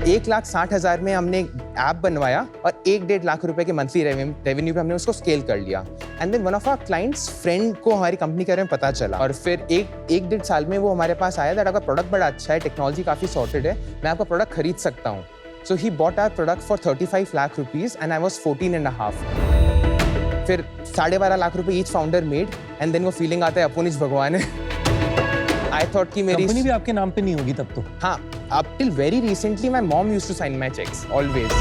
1,60,000 में हमने ऐप बनवाया और 1-1.5 लाख रुपए के मंथली रेवेन्यू पे हमने उसको स्केल कर लिया. And then one of our clients friend को हमारी कंपनी के बारे में पता चला और फिर 1-1.5 साल में वो हमारे पास आया दैट आपका प्रोडक्ट बड़ा अच्छा है, टेक्नोलॉजी काफ़ी सॉर्टेड है, मैं आपका प्रोडक्ट खरीद सकता हूँ. So he bought our product for 35 lakh rupees and I was 14.5. फिर 12.5 लाख रुपए each founder made and then वो फीलिंग आता है अपुनिज भगवान है. आई थॉट कि मेरी कंपनी भी आपके नाम पे नहीं होगी तब तो? हाँ, up till very recently my mom used to sign my checks always.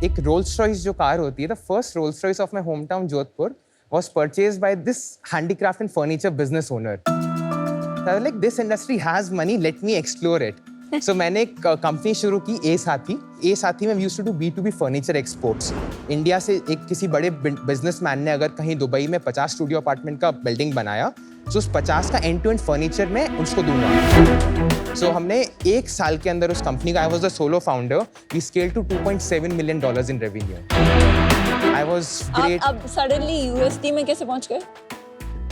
एक Rolls Royce जो कार होती है, the first Rolls Royce of my hometown Jodhpur was purchased by this handicraft and furniture business owner. So I was like, this industry has money, let me explore it. So मैंने एक company शुरू की ए साथी में we used to do B2B furniture exports. India से एक किसी बड़े बिजनेसमैन ने अगर कहीं दुबई में 50 स्टूडियो अपार्टमेंट का बिल्डिंग बनाया, तो उस 50 का एंड टू एंड फर्नीचर में उसको दूंगा. So हमने एक साल के अंदर उस कंपनी का, I was the solo founder, we scaled to $2.7 million in revenue. I was great. अब सडनली यूएसडी में कैसे पहुंच गए?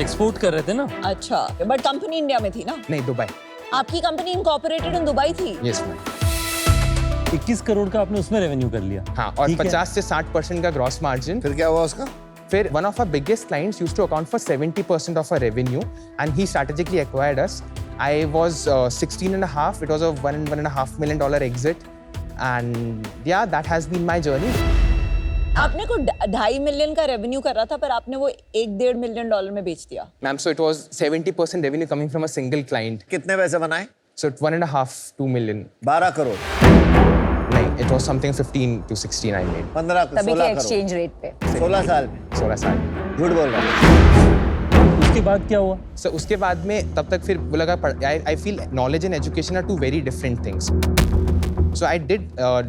एक्सपोर्ट कर रहे थे ना. अच्छा, बट कंपनी इंडिया में थी ना? नहीं, दुबई. आपकी कंपनी इनकॉर्पोरेटेड इन दुबई थी? Yes, ma'am. 21 करोड़ का आपने उसमें रेवेन्यू कर लिया. हाँ, और 50 से 60% का ग्रॉस मार्जिन. फिर क्या हुआ उसका? फिर one of our biggest clients used to account for 70% of our revenue, and he strategically acquired us. I was 16 and a half. It was a $1.5 million exit, and yeah, that has been my journey. आपने को $2.5 million का revenue कर रहा था, पर आपने वो $1.5 million में बेच दिया. Ma'am, so it was 70% revenue coming from a single client. कितने पैसे बनाए? So 1.5-2 million. 12 करोड़. नहीं, it was something 15 to 16 I made. 15 तभी के 16 करोड़. एक्सचेंज रेट पे. 16 साल में. 16 साल. झूठ बोल रहा है. उसके बाद क्या हुआ? So उसके बाद में तब तक फिर वो लगा I feel knowledge and education are two very different things. So I did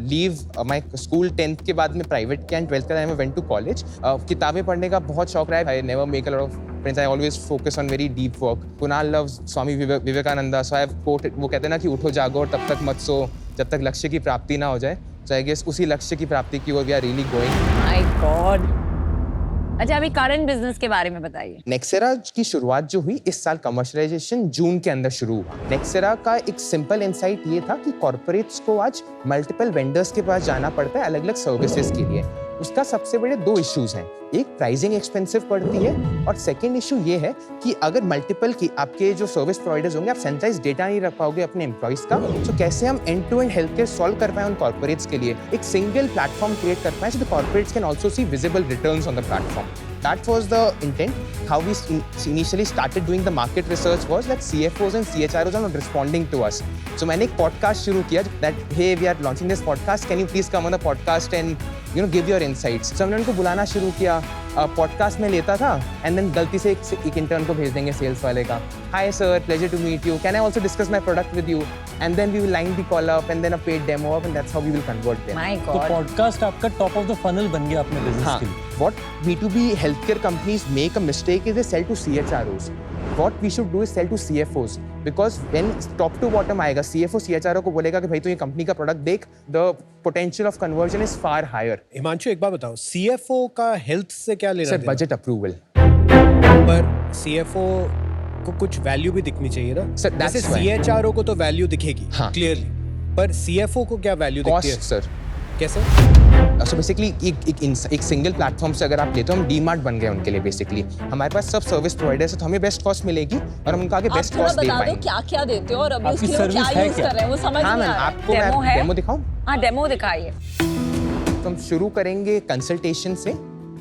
leave my school 10th के बाद में private किया and 12th के बाद I went to college. किताबें पढ़ने का बहुत शौक रहा है. I never make a lot of friends. I always focus on very deep work. Kunal loves Swami Vivekananda. So I have quoted, वो कहते हैं ना कि उठो जागो और तब तक मत सो जब तक लक्ष्य की प्राप्ति ना हो जाए. So I guess उसी लक्ष्य की प्राप्ति की ओर we are really going. My God. अच्छा, अभी करंट बिजनेस के बारे में बताइए. नेक्सेरा की शुरुआत जो हुई इस साल कमर्शियलाइजेशन जून के अंदर शुरू हुआ. नेक्सेरा का एक सिंपल इंसाइट ये था कि कॉर्पोरेट्स को आज मल्टीपल वेंडर्स के पास जाना पड़ता है अलग अलग सर्विसेज के लिए. उसका सबसे बड़े 2 इश्यूज हैं. एक, प्राइसिंग एक्सपेंसिव पड़ती है, और सेकंड इशू ये है कि अगर मल्टीपल की आपके जो सर्विस प्रोवाइडर्स होंगे, आप सेंट्रलाइज डेटा नहीं रख पाओगे अपने एम्प्लॉइज का. तो कैसे हम end to end health care solve कर पाए उन कॉर्पोरेट्स के लिए, एक सिंगल प्लेटफॉर्म क्रिएट कर पाए so the corporates can also C visible returns on the platform. That was the intent. How we initially started doing the market research was that CFOs and CHROs are not responding to us. So मैंने एक podcast शुरू किया that hey, we are launching this podcast. Can you please come on the podcast and give your insights. So हमने उनको बुलाना शुरू किया. Podcast में लेता था and then गलती से एक इंटर्न को भेज देंगे सेल्स वाले का. Hi sir, pleasure to meet you. Can I also discuss my product with you? And then we will line the call up and then a paid demo up and that's how we will convert them. My तो God. Podcast आपका top of the funnel बन गया अपने business के लिए. What B2B healthcare companies make a mistake is they sell to CHROs. What we should do is sell to CFOs because when top to bottom आएगा, CFO CHRO को बोलेगा कि भाई तू ये कंपनी का प्रोडक्ट देख, the potential of conversion is far higher. Himanshu, एक बात बताओ, CFO का हेल्थ से क्या लेना Sir, देना? budget approval. पर CFO को कुछ वैल्यू भी दिखनी चाहिए ना. Sir, that's जैसे why. CHRO को तो वैल्यू दिखेगी हाँ. क्लियरली, पर CFO को क्या वैल्यू दिखती है? Cost, sir. कैसे? So basically एक सिंगल प्लेटफॉर्म से अगर आप लेते हो, हम डीमार्ट बन गए उनके लिए. बेसिकली हमारे पास सब सर्विस प्रोवाइडर्स है तो हमें बेस्ट कॉस्ट मिलेगी और हम उनको आगे बेस्ट कॉस्ट दे बता दो पाएंगे. क्या क्या देते हो और अभी आपकी उसके लिए वो क्या service है यूज क्या? कर रहे हैं वो समझ हाँ नहीं मैम, आ रहा है. आपको Demo मैं है? डेमो दिखाऊं? हाँ, डेमो दिखाइए. तो हम शुरू करेंगे कंसल्टेशन से,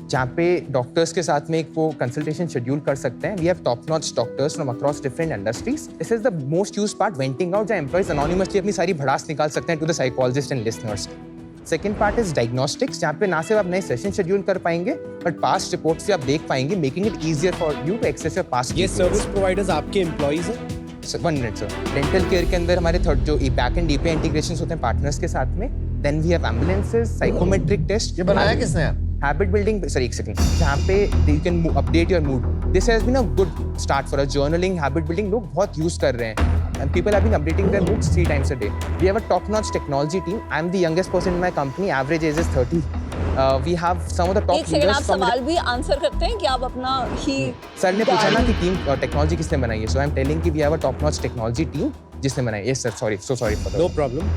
जहाँ पे डॉक्टर्स के साथ में एक वो कंसल्टेशन शेड्यूल कर सकते हैं. We have top notch doctors from across different industries. This is the most used part, venting out, जहाँ एम्प्लॉइज अनोनिमसली अपनी सारी भड़ास निकाल सकते हैं to the psychologist and listeners. Second part is diagnostics, जहाँ पे ना सिर्फ आप नए सेशन शेड्यूल कर पाएंगे बट पास्ट रिपोर्ट से आप देख पाएंगे, making it easier for you to access your past. ये सर्विस प्रोवाइडर्स आपके एम्प्लॉइज हैं? 1 मिनट सर. डेंटल केयर के अंदर हमारे थर्ड जो बैक एंड एपीआई इंटीग्रेशंस होते हैं पार्टनर्स के साथ में. Then we have ambulances, psychometric test. ये बनाया किसने? हैबिट बिल्डिंग, सर एक सेकंड, जहाँ पे you can update your mood. This has been a good start for a journaling. Habit building लोग बहुत यूज कर रहे हैं and people have been updating their moods 3 times a day. We have a top-notch technology team. I'm the youngest person in my company. Average age is 30. We have some of the top एक second, आप leaders from सवाल भी answer करते हैं कि आप अपना ही sir ने पूछा ना कि टीम टेक्नोलॉजी किसने बनाई है. सो आई एम टेलिंग कि we have a top notch technology team जिसने बनाई. Yes sir, sorry, so sorry for no problem.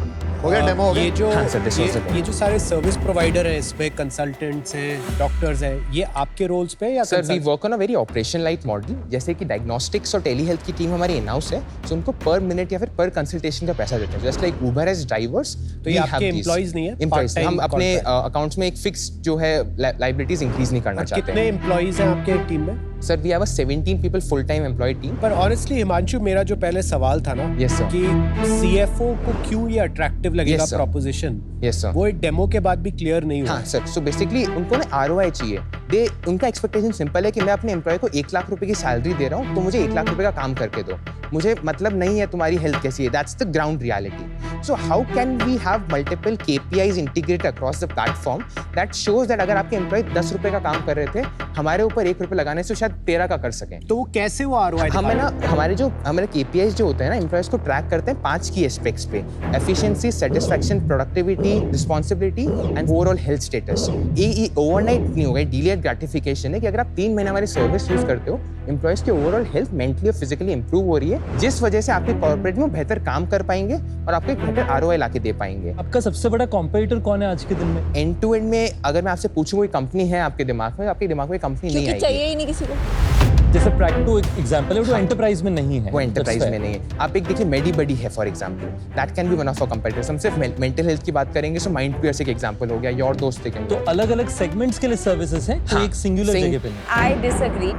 हो गया डेमो हो गया? ये जो हाँ sir, this was the demo. ये जो सारे सर्विस प्रोवाइडर हैं, इसमें कंसल्टेंट्स हैं, डॉक्टर्स हैं, ये आपके रोल्स पे या sir we work on a very operation light model. जैसे कि डायग्नोस्टिक्स और टेली हेल्थ की टीम हमारी इन हाउस है, तो उनको पर मिनट या फिर पर कंसल्टेशन का पैसा देते हैं. जस्ट लाइक उबर एज ड्राइवर्स. तो ये आपके एम्प्लॉइज नहीं है? एम्प्लॉइज. हम Part-time अपने contract. अकाउंट्स में एक फिक्स जो है लाइबिलिटीज इंक्रीज नहीं करना चाहते कितने हैं. एम्प्लॉइज हैं आपके टीम में? Sir, we have a 17 people full-time employee team. पर ऑनेस्टली हिमांशु, मेरा जो पहले सवाल था ना Yes, sir. कि CFO को क्यों ये अट्रैक्टिव लगेगा Yes, sir. Proposition, Yes, sir. वो एक डेमो के बाद भी क्लियर नहीं हुआ। हाँ सर, सो बेसिकली उनको ना ROI चाहिए। उनका एक्सपेक्टेशन सिंपल है कि मैं अपने एम्प्लॉय को 1 लाख रुपए की सैलरी दे रहा हूँ, तो मुझे 1 लाख रुपए का काम करके दो। मुझे मतलब नहीं है तुम्हारी हेल्थ कैसी है। That's the ground reality. So how can we have multiple KPIs integrate across the platform that shows that अगर आपके एम्प्लॉय 10 रुपए का काम कर रहे थे, हमारे ऊपर 1 रुपए लगाने से शायद 13 का कर सकें। तो वो कैसे वो ROI हमें ना हमारे KPIs जो होते हैं ना, एम्प्लॉयज को ट्रैक करते हैं 5 की एस्पेक्ट्स पे: efficiency, satisfaction, productivity, responsibility and overall health status. ये ओवरनाइट नहीं होगा, डिलेड ग्रेटिफिकेशन है कि अगर आप 3 महीने हमारी सर्विस यूज करते हो, एम्प्लॉयज की ओवरऑल हेल्थ मेंटली और फिजिकली इंप्रूव हो रही है, जिस वजह से आपके कॉर्पोरेट में बेहतर काम कर पाएंगे और आपको एक बेहतर ROI लाके दे पाएंगे। आपका सबसे बड़ा कॉम्पिटिटर कौन है आज के दिन में? एंड टू एंड में अगर मैं आपसे पूछूं कोई कंपनी है आपके दिमाग में, आपके दिमाग में कंपनी नहीं क्योंकि आएगी। चाहिए ही नहीं किसी को। जैसे प्रैक्टो एक एग्जांपल है, वो एंटरप्राइज में नहीं है। वो एंटरप्राइज में नहीं है। आप एक देखिए मेडीबडी है for example, that can be one of our competitors. हम सिर्फ मेंटल हेल्थ की बात करेंगे, सो माइंड पियर्स एक एग्जांपल हो गया, योर दोस्त एक। तो अलग-अलग सेगमेंट्स के लिए सर्विसेज हैं, तो हाँ, एक सिंगुलर जगह पे नहीं। I disagree.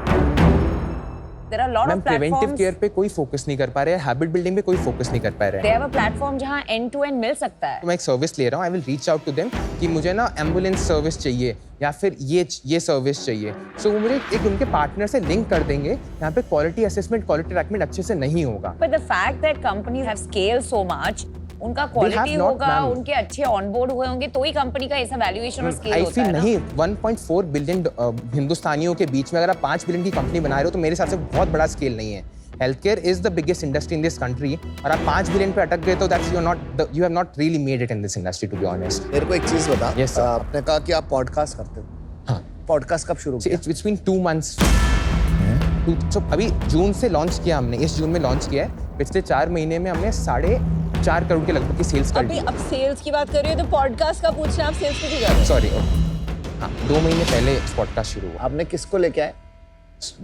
There are a lot ma'am of preventive platforms. Care पे कोई फोकस नहीं कर पा रहे हैं, हैबिट बिल्डिंग पे कोई फोकस नहीं कर पा रहे They हैं। have a platform जहाँ end to end मिल सकता है। तो मैं एक सर्विस ले रहा हूँ, I will reach out to them कि मुझे ना एम्बुलेंस सर्विस चाहिए या फिर ये सर्विस चाहिए। सो वो मुझे एक उनके पार्टनर से लिंक कर देंगे। यहाँ पे क्वालिटी असेसमेंट, क्वालिटी ट्रैकमेंट अच्छे से नहीं होगा। But the fact that companies have scaled so much, उनका क्वालिटी not, होगा, ma'am. उनके अच्छे ऑनबोर्ड हुए होंगे, तो ही कंपनी का ऐसा वैल्यूएशन और स्केल आई होता फील है ना। नहीं, 1.4 बिलियन हिंदुस्तानियों के बीच में अगर आप 5 बिलियन की कंपनी बना रहे हो, तो मेरे हिसाब से बहुत बड़ा स्केल नहीं है। Health care is the biggest industry in this country, और आप 5 बिलियन पे अटक गए तो that's you have not really made it in this industry, to be honest. मेरे को एक चीज बता। Yes, sir. आपने कहा कि आप पॉडकास्ट करते हो। हाँ, पॉडकास्ट कब शुरू किया? It's been 2 months। तो अभी जून से लॉन्च किया हमने, इस जून में लॉन्च किया है। पिछले 4 महीने में हमने 4.5 करोड़ के लगभग की सेल्स कर अभी ली। अब सेल्स की बात कर रही हो तो पॉडकास्ट का पूछ रहे हैं, आप सेल्स की क्यों कर रहे हो? सॉरी, हाँ, 2 महीने पहले पॉडकास्ट शुरू हुआ। आपने किसको लेके आए?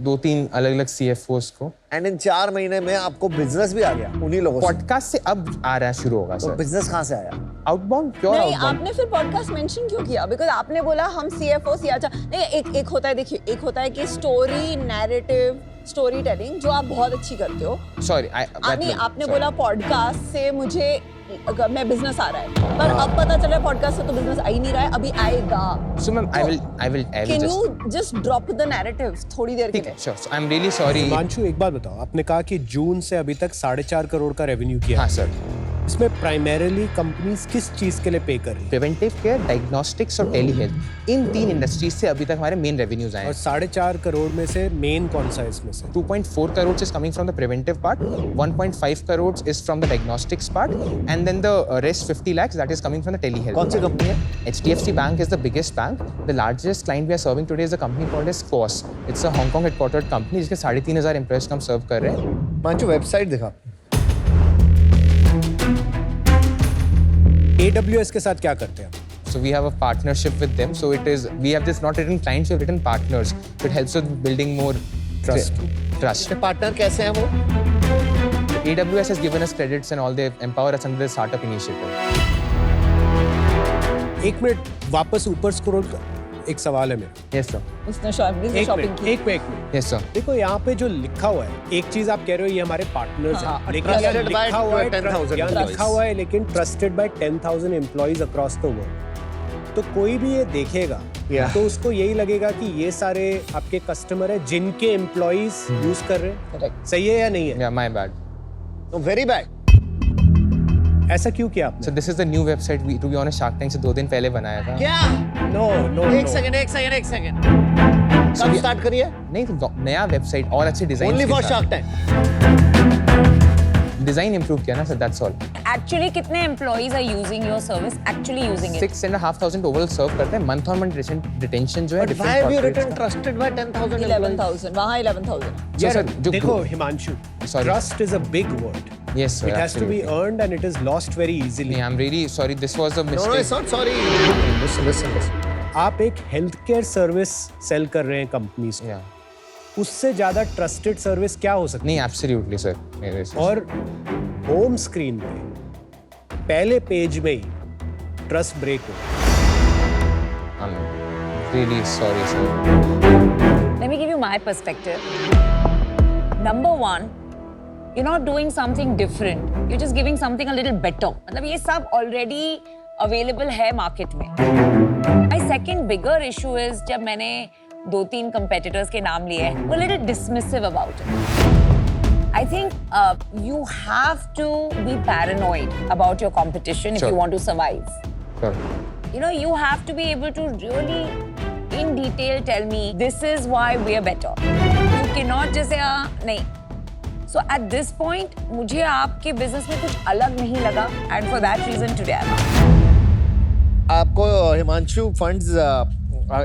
2-3 अलग-अलग CFOs को। एंड इन 4 महीने में आपको बिजनेस भी आ गया उन्हीं लोगों से। पॉडकास्ट से अब आ रहा है, शुरू होगा तो सर। बिजनेस कहाँ से आया? आउटबाउंड, प्योर नहीं, आउटबाउंड। आपने फिर पॉडकास्ट मेंशन क्यों किया? बिकॉज आपने बोला हम CFO अच्छा नहीं, एक होता है, देखिए, एक होता है कि स्टोरी नैरेटिव, स्टोरी टेलिंग, जो आप बहुत अच्छी करते हो। सॉरी, नहीं, आपने बोला पॉडकास्ट से मुझे मैं बिजनेस आ रहा है, पर अब पता चल रहा है पॉडकास्ट से तो बिजनेस आ ही नहीं रहा है, अभी आएगा। So ma'am, I will can you just drop the narrative थोड़ी देर के ठीक लिए? है, sure, I am really sorry. Himanshu, एक बात बताओ, आपने कहा कि जून से अभी तक 4.5 करोड़ का रेवेन्यू किया। हाँ सर। इसमें प्राइमरीली कंपनीज किस चीज के लिए पे कर रही है? प्रिवेंटिव केयर, डायग्नोस्टिक्स और टेली हेल्थ, इन 3 इंडस्ट्रीज से अभी तक हमारे मेन रेवेन्यूज आए और हैं। 4.5 करोड़ में से मेन कौन सा है इसमें से? 2.4 crores is coming from the preventive part, 1.5 crores is from the diagnostics part, and then the rest 50 lakhs that is coming from the telehealth. कौन सी part. कंपनी है? HDFC Bank is the biggest bank. The largest client we are serving today is a company called as Quos. It's a Hong Kong headquartered company जिसके 3,500 employees को हम सर्व कर रहे हैं। Himanshu, website दिखा। AWS के साथ क्या करते हैं आप? So we have a partnership with them. So it is, we have just not written clients, we have written partners. So it helps with building more Trust. Trust. Partner कैसे हैं वो? AWS has given us credits and all, they empower us under the startup initiative. 1 minute वापस ऊपर scroll कर, एक सवाल है मेरा। Yes sir. उसने शॉपिंग एक शॉपिंग मिनट, की। एक मिनट। Yes sir. देखो यहाँ पे जो लिखा हुआ है, एक चीज आप कह रहे हो ये हमारे पार्टनर्स हाँ, हैं, लेकिन trusted यहाँ by लिखा हुआ है 10,000 यहाँ employees. लिखा हुआ है लेकिन trusted bye 10,000 employees across the world. तो कोई भी ये देखेगा तो उसको यही लगेगा कि ये सारे आपके कस्टमर है जिनके एम्प्लॉइज यूज कर रहे हैं। सही है या नहीं है? Yeah, my bad. Very bad. ऐसा क्यों किया आपने? So this is the new website we, to be honest, Shark Tank से 2 दिन पहले बनाया था। क्या? नो नो एक सेकंड। कब स्टार्ट करिए? नहीं, तो नया वेबसाइट और अच्छे design only for shark tank. Design improve किया ना सर, दैट्स ऑल। Actually, कितने employees are using your service? Actually using it? 6,500 overall सर्व करते हैं। मंथ ऑन मंथ रिटेंशन जो है But why have you written trusted by 10,000 employees? 11,000, वहाँ 11,000। So, यार, sir, जो देखो Himanshu, Sorry. Trust is a big word. Yes sir. It has to be earned and it is lost very easily. I'm really sorry. This was a No, mistake. it's not sorry. Listen. आप एक health care service cell कर रहे हैं companies को, Yeah. उससे ज्यादा trusted service क्या हो सकती नहीं, absolutely sir. मेरे से। है? और होम स्क्रीन पे पहले पेज में ही ट्रस्ट ब्रेक हो। I'm really sorry sir. Let me give you my perspective, number one, you're not doing something different. You're just giving something a little better. मतलब ये सब already available है market में. My second bigger issue is जब मैंने 2-3 competitors के नाम लिए हैं, we're a little dismissive about it. I think you have to be paranoid about your competition if you want to survive. Sure. You know, you have to be able to really, in detail, tell me this is why we are better. You cannot just say नहीं. So at this point, मुझे आपके business में कुछ अलग नहीं लगा, and for that reason today I'm out. आपको Himanshu funds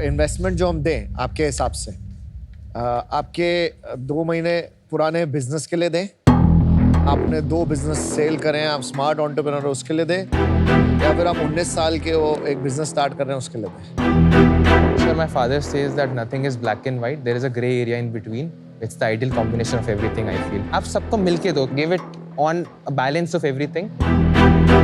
investment जो हम दें आपके हिसाब से आपके 2 महीने पुराने बिजनेस के लिए दें, आपने 2 बिजनेस सेल करें, आप स्मार्ट एंटरप्रेन्योर हो उसके लिए दें, या फिर आप 19 साल के हो एक बिजनेस स्टार्ट कर रहे हैं उसके लिए दें? Sir, my father says that nothing is black and white. There is a gray area in between. It's the ideal combination of everything, I feel. आप सबको मिलके दो. Give it on a balance of everything.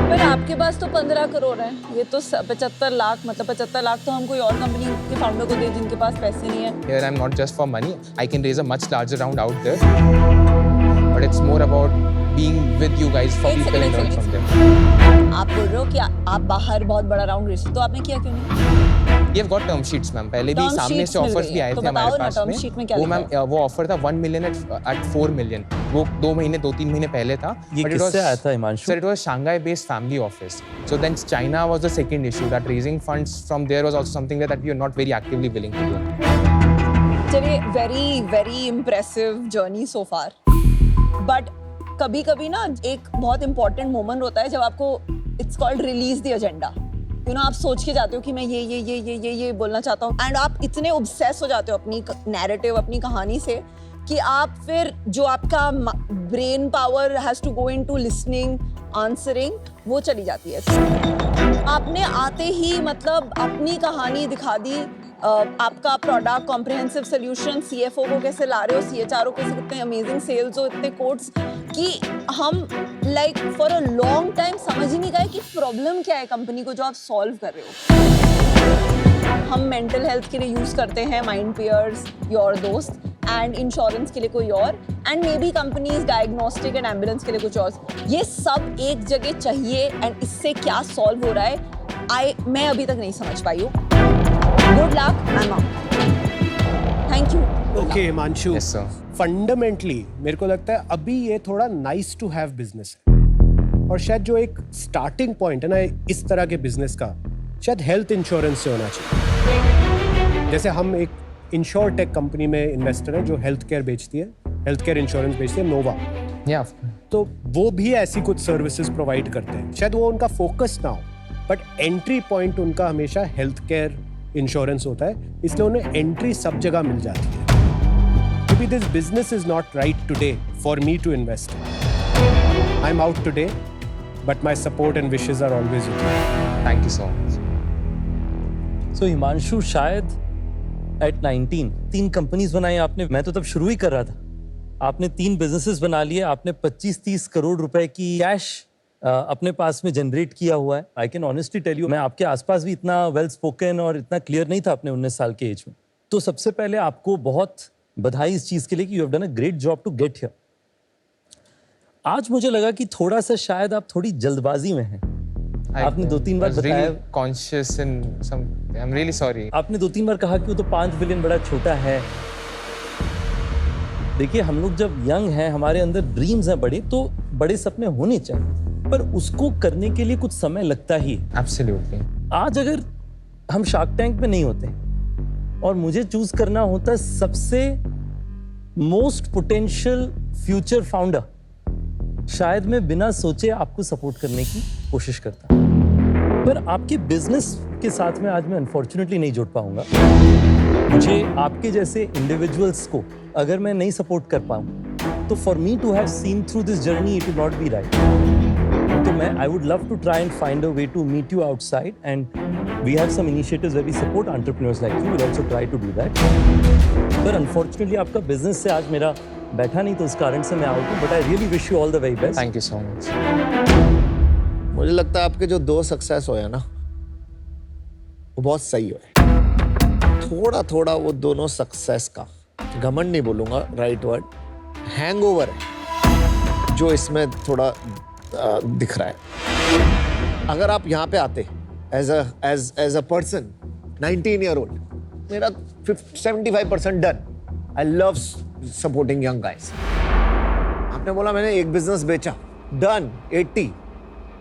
पर आपके पास तो 15 करोड़ है, ये तो 75 लाख, मतलब 75 लाख तो हम कोई और कंपनी के फाउंडर को दे जिनके पास पैसे नहीं है. Here I'm not just for money. I can raise a much larger round out there. But it's more about being with you guys for people and learn from them. आप बोल रहे हो कि आप बाहर बहुत बड़ा राउंड रेस, तो आपने किया क्यों नहीं? We have got term sheets, ma'am. पहले भी Term सामने sheets से मिल ऑफर्स गई भी हैं. आए तो थे हमारे बताओ ना, पास term में. sheet में क्या वो लिखा मैम वो ऑफर था 1 million at 4 million. वो 2-3 महीने पहले था. ये But it किससे was- आया था Himanshu? Sir, it was Shanghai-based family office. So then China was the second issue. That raising funds from there was also something that we are not very actively willing to do. चलिए, very very impressive journey so far. But कभी-कभी ना एक बहुत important moment होता है जब आपको it's called release the agenda. You know, आप सोच के जाते हो कि मैं ये बोलना चाहता हूँ, एंड आप इतने obsess हो जाते हो अपनी narrative, अपनी कहानी से, कि आप फिर जो आपका brain power has to go into listening, answering, वो चली जाती है. आपने आते ही मतलब अपनी कहानी दिखा दी, आपका प्रोडक्ट कॉम्प्रिहेंसिव सोल्यूशन, सीएफओ को कैसे ला रहे हो, सीएचआरओ को कितने अमेजिंग सेल्स हो, इतने कोड्स, कि हम like for a long time समझ ही नहीं गए कि प्रॉब्लम क्या है कंपनी को जो आप सॉल्व कर रहे हो. हम मेंटल हेल्थ के लिए यूज करते हैं माइंड पेयर्स, योर दोस्त, एंड इंश्योरेंस के लिए कोई और, and may be companies diagnostic and ambulance के लिए कुछ और. ये सब एक जगह चाहिए, एंड इससे क्या सॉल्व हो रहा है मैं अभी तक नहीं समझ पाई हूँ. Good luck, I'm out. Thank you. Okay Himanshu, Yes, sir. Fundamentally मेरे को लगता है अभी ये थोड़ा नाइस टू हैव बिजनेस है, और शायद जो एक स्टार्टिंग पॉइंट है ना इस तरह के बिजनेस का, शायद हेल्थ इंश्योरेंस से होना चाहिए. जैसे हम एक इंश्योर टेक कंपनी में इन्वेस्टर हैं जो हेल्थ केयर बेचती है, हेल्थ केयर इंश्योरेंस बेचती है, नोवा. Yeah. तो वो भी ऐसी कुछ सर्विसेज प्रोवाइड करते हैं. शायद वो उनका फोकस ना हो, बट एंट्री पॉइंट उनका हमेशा हेल्थ केयर इंश्योरेंस होता है, इसलिए उन्हें एंट्री सब जगह मिल जाती है. Maybe this business is not right today for me to invest in. I'm out today, but my support and wishes are always with me. Thank you so much. So Himanshu, शायद at 19 3 companies बनाई आपने, मैं तो तब शुरू ही कर रहा था. आपने 3 बिजनेसेस बना लिए, आपने 25-30 करोड़ रुपए की कैश अपने पास में जनरेट किया हुआ है. I can honestly tell you, मैं आपके आसपास भी इतना वेल स्पोकन और इतना क्लियर नहीं था अपने 19 साल के एज में. तो सबसे पहले आपको बहुत बधाई इस चीज के लिए कि you have done a great job to get here. आज मुझे लगा कि थोड़ा सा शायद आप थोड़ी जल्दबाजी में हैं. आपने 2-3 बार बताया, really conscious and some. I'm really sorry. आपने 2-3 बार कहा कि वो तो 5 बिलियन बड़ा छोटा है. देखिए, हम लोग जब यंग हैं, हमारे अंदर ड्रीम्स हैं बड़े, तो बड़े सपने होने चाहिए, पर उसको करने के लिए कुछ समय लगता ही है. Absolutely. आज अगर हम शार्क टैंक में नहीं होते और मुझे चूज करना होता सबसे मोस्ट पोटेंशियल फ्यूचर फाउंडर, शायद मैं बिना सोचे आपको सपोर्ट करने की कोशिश करता. पर आपके बिजनेस के साथ में आज मैं अनफॉर्चुनेटली नहीं जुड़ पाऊंगा. मुझे आपके जैसे इंडिविजुअल्स को अगर मैं नहीं सपोर्ट कर पाऊं, तो for me to have seen through this journey it will not be right. तो मैं I would love to try and find a way to meet you outside, and we have some initiatives where we support entrepreneurs like you. Will also try to do that. पर unfortunately आपका business से आज मेरा बैठा नहीं, तो उस कारण से मैं आउट हूं. But I really wish you all the very best. Thank you so much. मुझे लगता है आपके जो 2 सक्सेस हुए ना, वो बहुत सही हुए. थोड़ा थोड़ा वो दोनों सक्सेस का घमंड नहीं बोलूंगा राइट वर्ड, हैंगओवर है जो इसमें थोड़ा दिख रहा है। अगर आप यहाँ पे आते as a person 19 year old, मेरा 75% done. I love supporting young guys. आपने बोला मैंने एक बिजनेस बेचा, डन 80।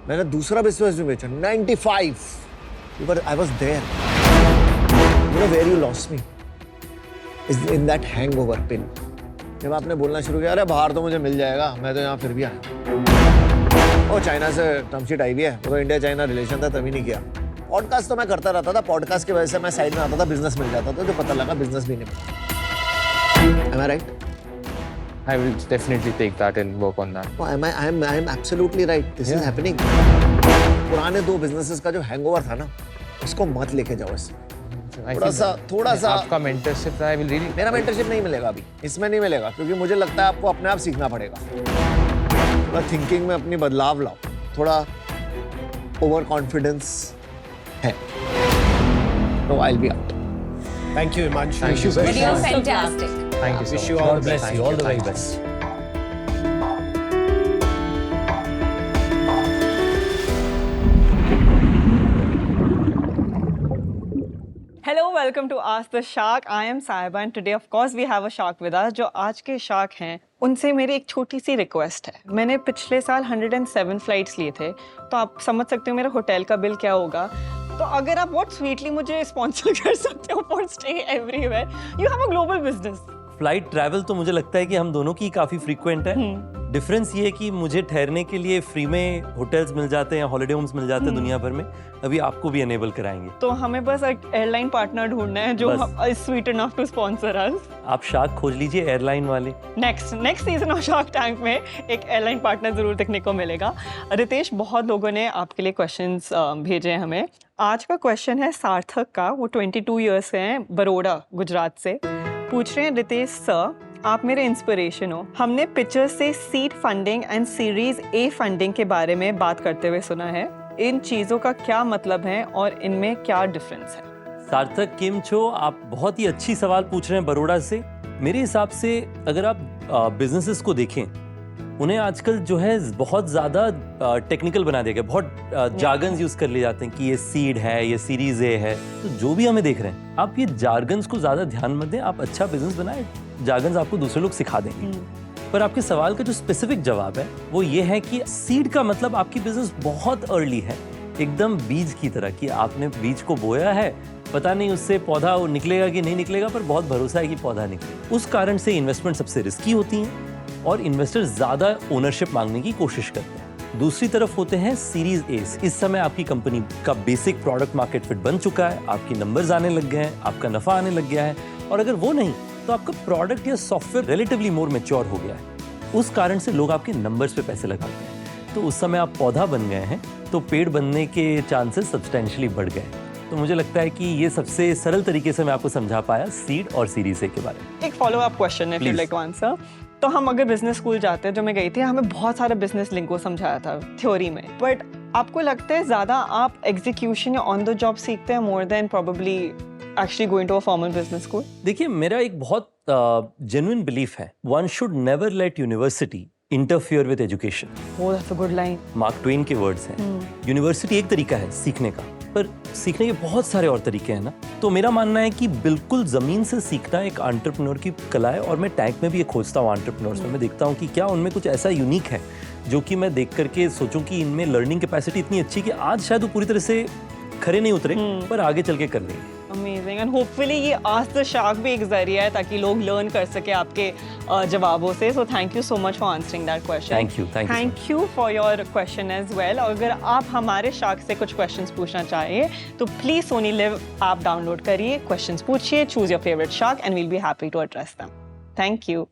मैंने दूसरा बिजनेस भी बेचा 95। I was there. You know where you lost me is in that hangover pin. जब आपने बोलना शुरू किया अरे बाहर तो मुझे मिल जाएगा, मैं तो यहाँ फिर भी आया। और चाइना से टर्म शीट आई हुई है, वो तो इंडिया चाइना रिलेशन था तभी नहीं किया। पॉडकास्ट तो मैं करता रहता था, पॉडकास्ट की वजह से मैं साइड में आता था, बिजनेस मिल जाता था, जो पता लगा बिजनेस भी नहीं मिला। Am I right? I will definitely take that and work on that. Oh, I am absolutely right. This is happening. पुराने 2 बिजनेसेस का जो हैंगओवर था ना, उसको मत लेके जाओ इसमें। थोड़ा सा आपका मेंटरशिप I will really मेरा मेंटरशिप नहीं मिलेगा अभी, इसमें नहीं मिलेगा, क्योंकि मुझे लगता है आपको अपने आप सीखना पड़ेगा। थोड़ा थिंकिंग में अपनी बदलाव लाओ, थोड़ा ओवर कॉन्फिडेंस है। तो I'll be out. Thank you, Himanshu. Thank you very But you're much. fantastic. Thank you so Wish much. you all God the bless best. you. All the very best. Hello, welcome to Ask the Shark. I am Saiba and today of course we have a shark with us. जो आज के shark हैं उनसे मेरी एक छोटी सी request है। मैंने पिछले साल 107 फ्लाइट्स लिए थे, तो आप समझ सकते हो मेरा होटल का बिल क्या होगा। तो अगर आप बहुत स्वीटली मुझे स्पॉन्सर कर सकते हो for stay everywhere, you have a global business. Flight travel तो मुझे लगता है कि हम दोनों की काफ़ी फ्रीक्वेंट है। डिफरेंस ये है कि मुझे ठहरने के लिए फ्री में होटल्स मिल जाते हैं, हॉलिडे होम्स मिल जाते हैं दुनिया भर में। अभी आपको भी एनेबल कराएंगे। तो हमें बस एक एयरलाइन पार्टनर ढूंढना है जो is sweet enough to sponsor us. आप शार्क खोज लीजिए एयरलाइन वाले। Next season of shark tank में एक एयरलाइन पार्टनर जरूर देखने को मिलेगा। रितेश, बहुत लोगों ने आपके लिए क्वेश्चंस भेजे हैं हमें। आज का क्वेश्चन है सार्थक का, वो 22 ईयर्स से हैं, बरोड़ा गुजरात से। पूछ रहे हैं, रितेश सर आप मेरे इंस्पिरेशन हो। हमने पिक्चर से seed funding and series A funding के बारे में बात करते हुए सुना है, इन चीज़ों का क्या मतलब है और इनमें क्या डिफरेंस है? सार्थक किम छो, आप बहुत ही अच्छी सवाल पूछ रहे हैं बरोड़ा से। मेरे हिसाब से अगर आप बिजनेसेस को देखें, उन्हें आजकल जो है बहुत ज़्यादा टेक्निकल बना दिया गया, बहुत जार्गन्स यूज़ कर लिए जाते हैं कि ये सीड है, ये सीरीज ए है। तो जो भी हमें देख रहे हैं, आप ये जार्गन्स को ज़्यादा ध्यान मत दें, आप अच्छा बिजनेस बनाएं, जार्गन्स आपको दूसरे लोग सिखा देंगे। पर आपके सवाल का जो स्पेसिफिक जवाब है वो ये है कि सीड का मतलब आपकी बिजनेस बहुत अर्ली है, एकदम बीज की तरह, कि आपने बीज को बोया है, पता नहीं उससे पौधा निकलेगा कि नहीं निकलेगा, पर बहुत भरोसा है कि पौधा निकलेगा। उस कारण से इन्वेस्टमेंट सबसे रिस्की होती हैं और इन्वेस्टर्स ज़्यादा ओनरशिप मांगने की कोशिश करते हैं। दूसरी तरफ होते हैं सीरीज एस। इस समय आपकी कंपनी का बेसिक प्रोडक्ट मार्केट फिट बन चुका है, आपकी नंबर्स आने लग गए हैं, आपका नफा आने लग गया है, और अगर वो नहीं तो आपका प्रोडक्ट या सॉफ्टवेयर रिलेटिवली मोर मैच्योर हो गया है। उस कारण से लोग आपके नंबर्स पे पैसे लगाते हैं। तो उस समय आप पौधा बन गए हैं, तो पेड़ बनने के चांसेस सब्सटेंशियली बढ़ गए। तो मुझे लगता है कि ये सबसे सरल तरीके से मैं आपको समझा पाया सीड और सीरीज ए के बारे में। एक फॉलो अप क्वेश्चन है, if you like to answer. तो हम अगर बिजनेस स्कूल जाते हैं, जो मैं गई थी, हमें बहुत सारा बिजनेस लिंगो समझाया था थ्योरी में, बट आपको लगता है ज़्यादा आप एग्जीक्यूशन या ऑन द जॉब सीखते हैं more than probably actually going to a formal business school? देखिए, मेरा एक बहुत जेन्युइन बिलीफ है, one should never let university interfere with education. Oh, that's a good line. Mark Twain के words हैं। University एक तरीका है सीखने का, पर सीखने के बहुत सारे और तरीके हैं ना। तो मेरा मानना है कि बिल्कुल जमीन से सीखना एक एंटरप्रेन्योर की कला है, और मैं टैंक में भी ये खोजता हूँ एंटरप्रेन्योर्स में। मैं देखता हूँ कि क्या उनमें कुछ ऐसा यूनिक है जो कि मैं देख करके सोचूं कि इनमें लर्निंग कैपेसिटी इतनी अच्छी कि आज शायद वो पूरी तरह से खरे नहीं उतरे, पर आगे चल के कर लेंगे। अमेजिंग। एंड होपफुली ये आस्क द शार्क भी एक जरिया है ताकि लोग लर्न कर सके आपके जवाबों से। So thank you so much for answering that question. Thank you for your question as well. और अगर आप हमारे शार्क से कुछ क्वेश्चंस पूछना चाहिए तो please Sony LIV app download करिए, क्वेश्चंस पूछिए, choose your favourite shark and we'll be happy to address them. Thank you.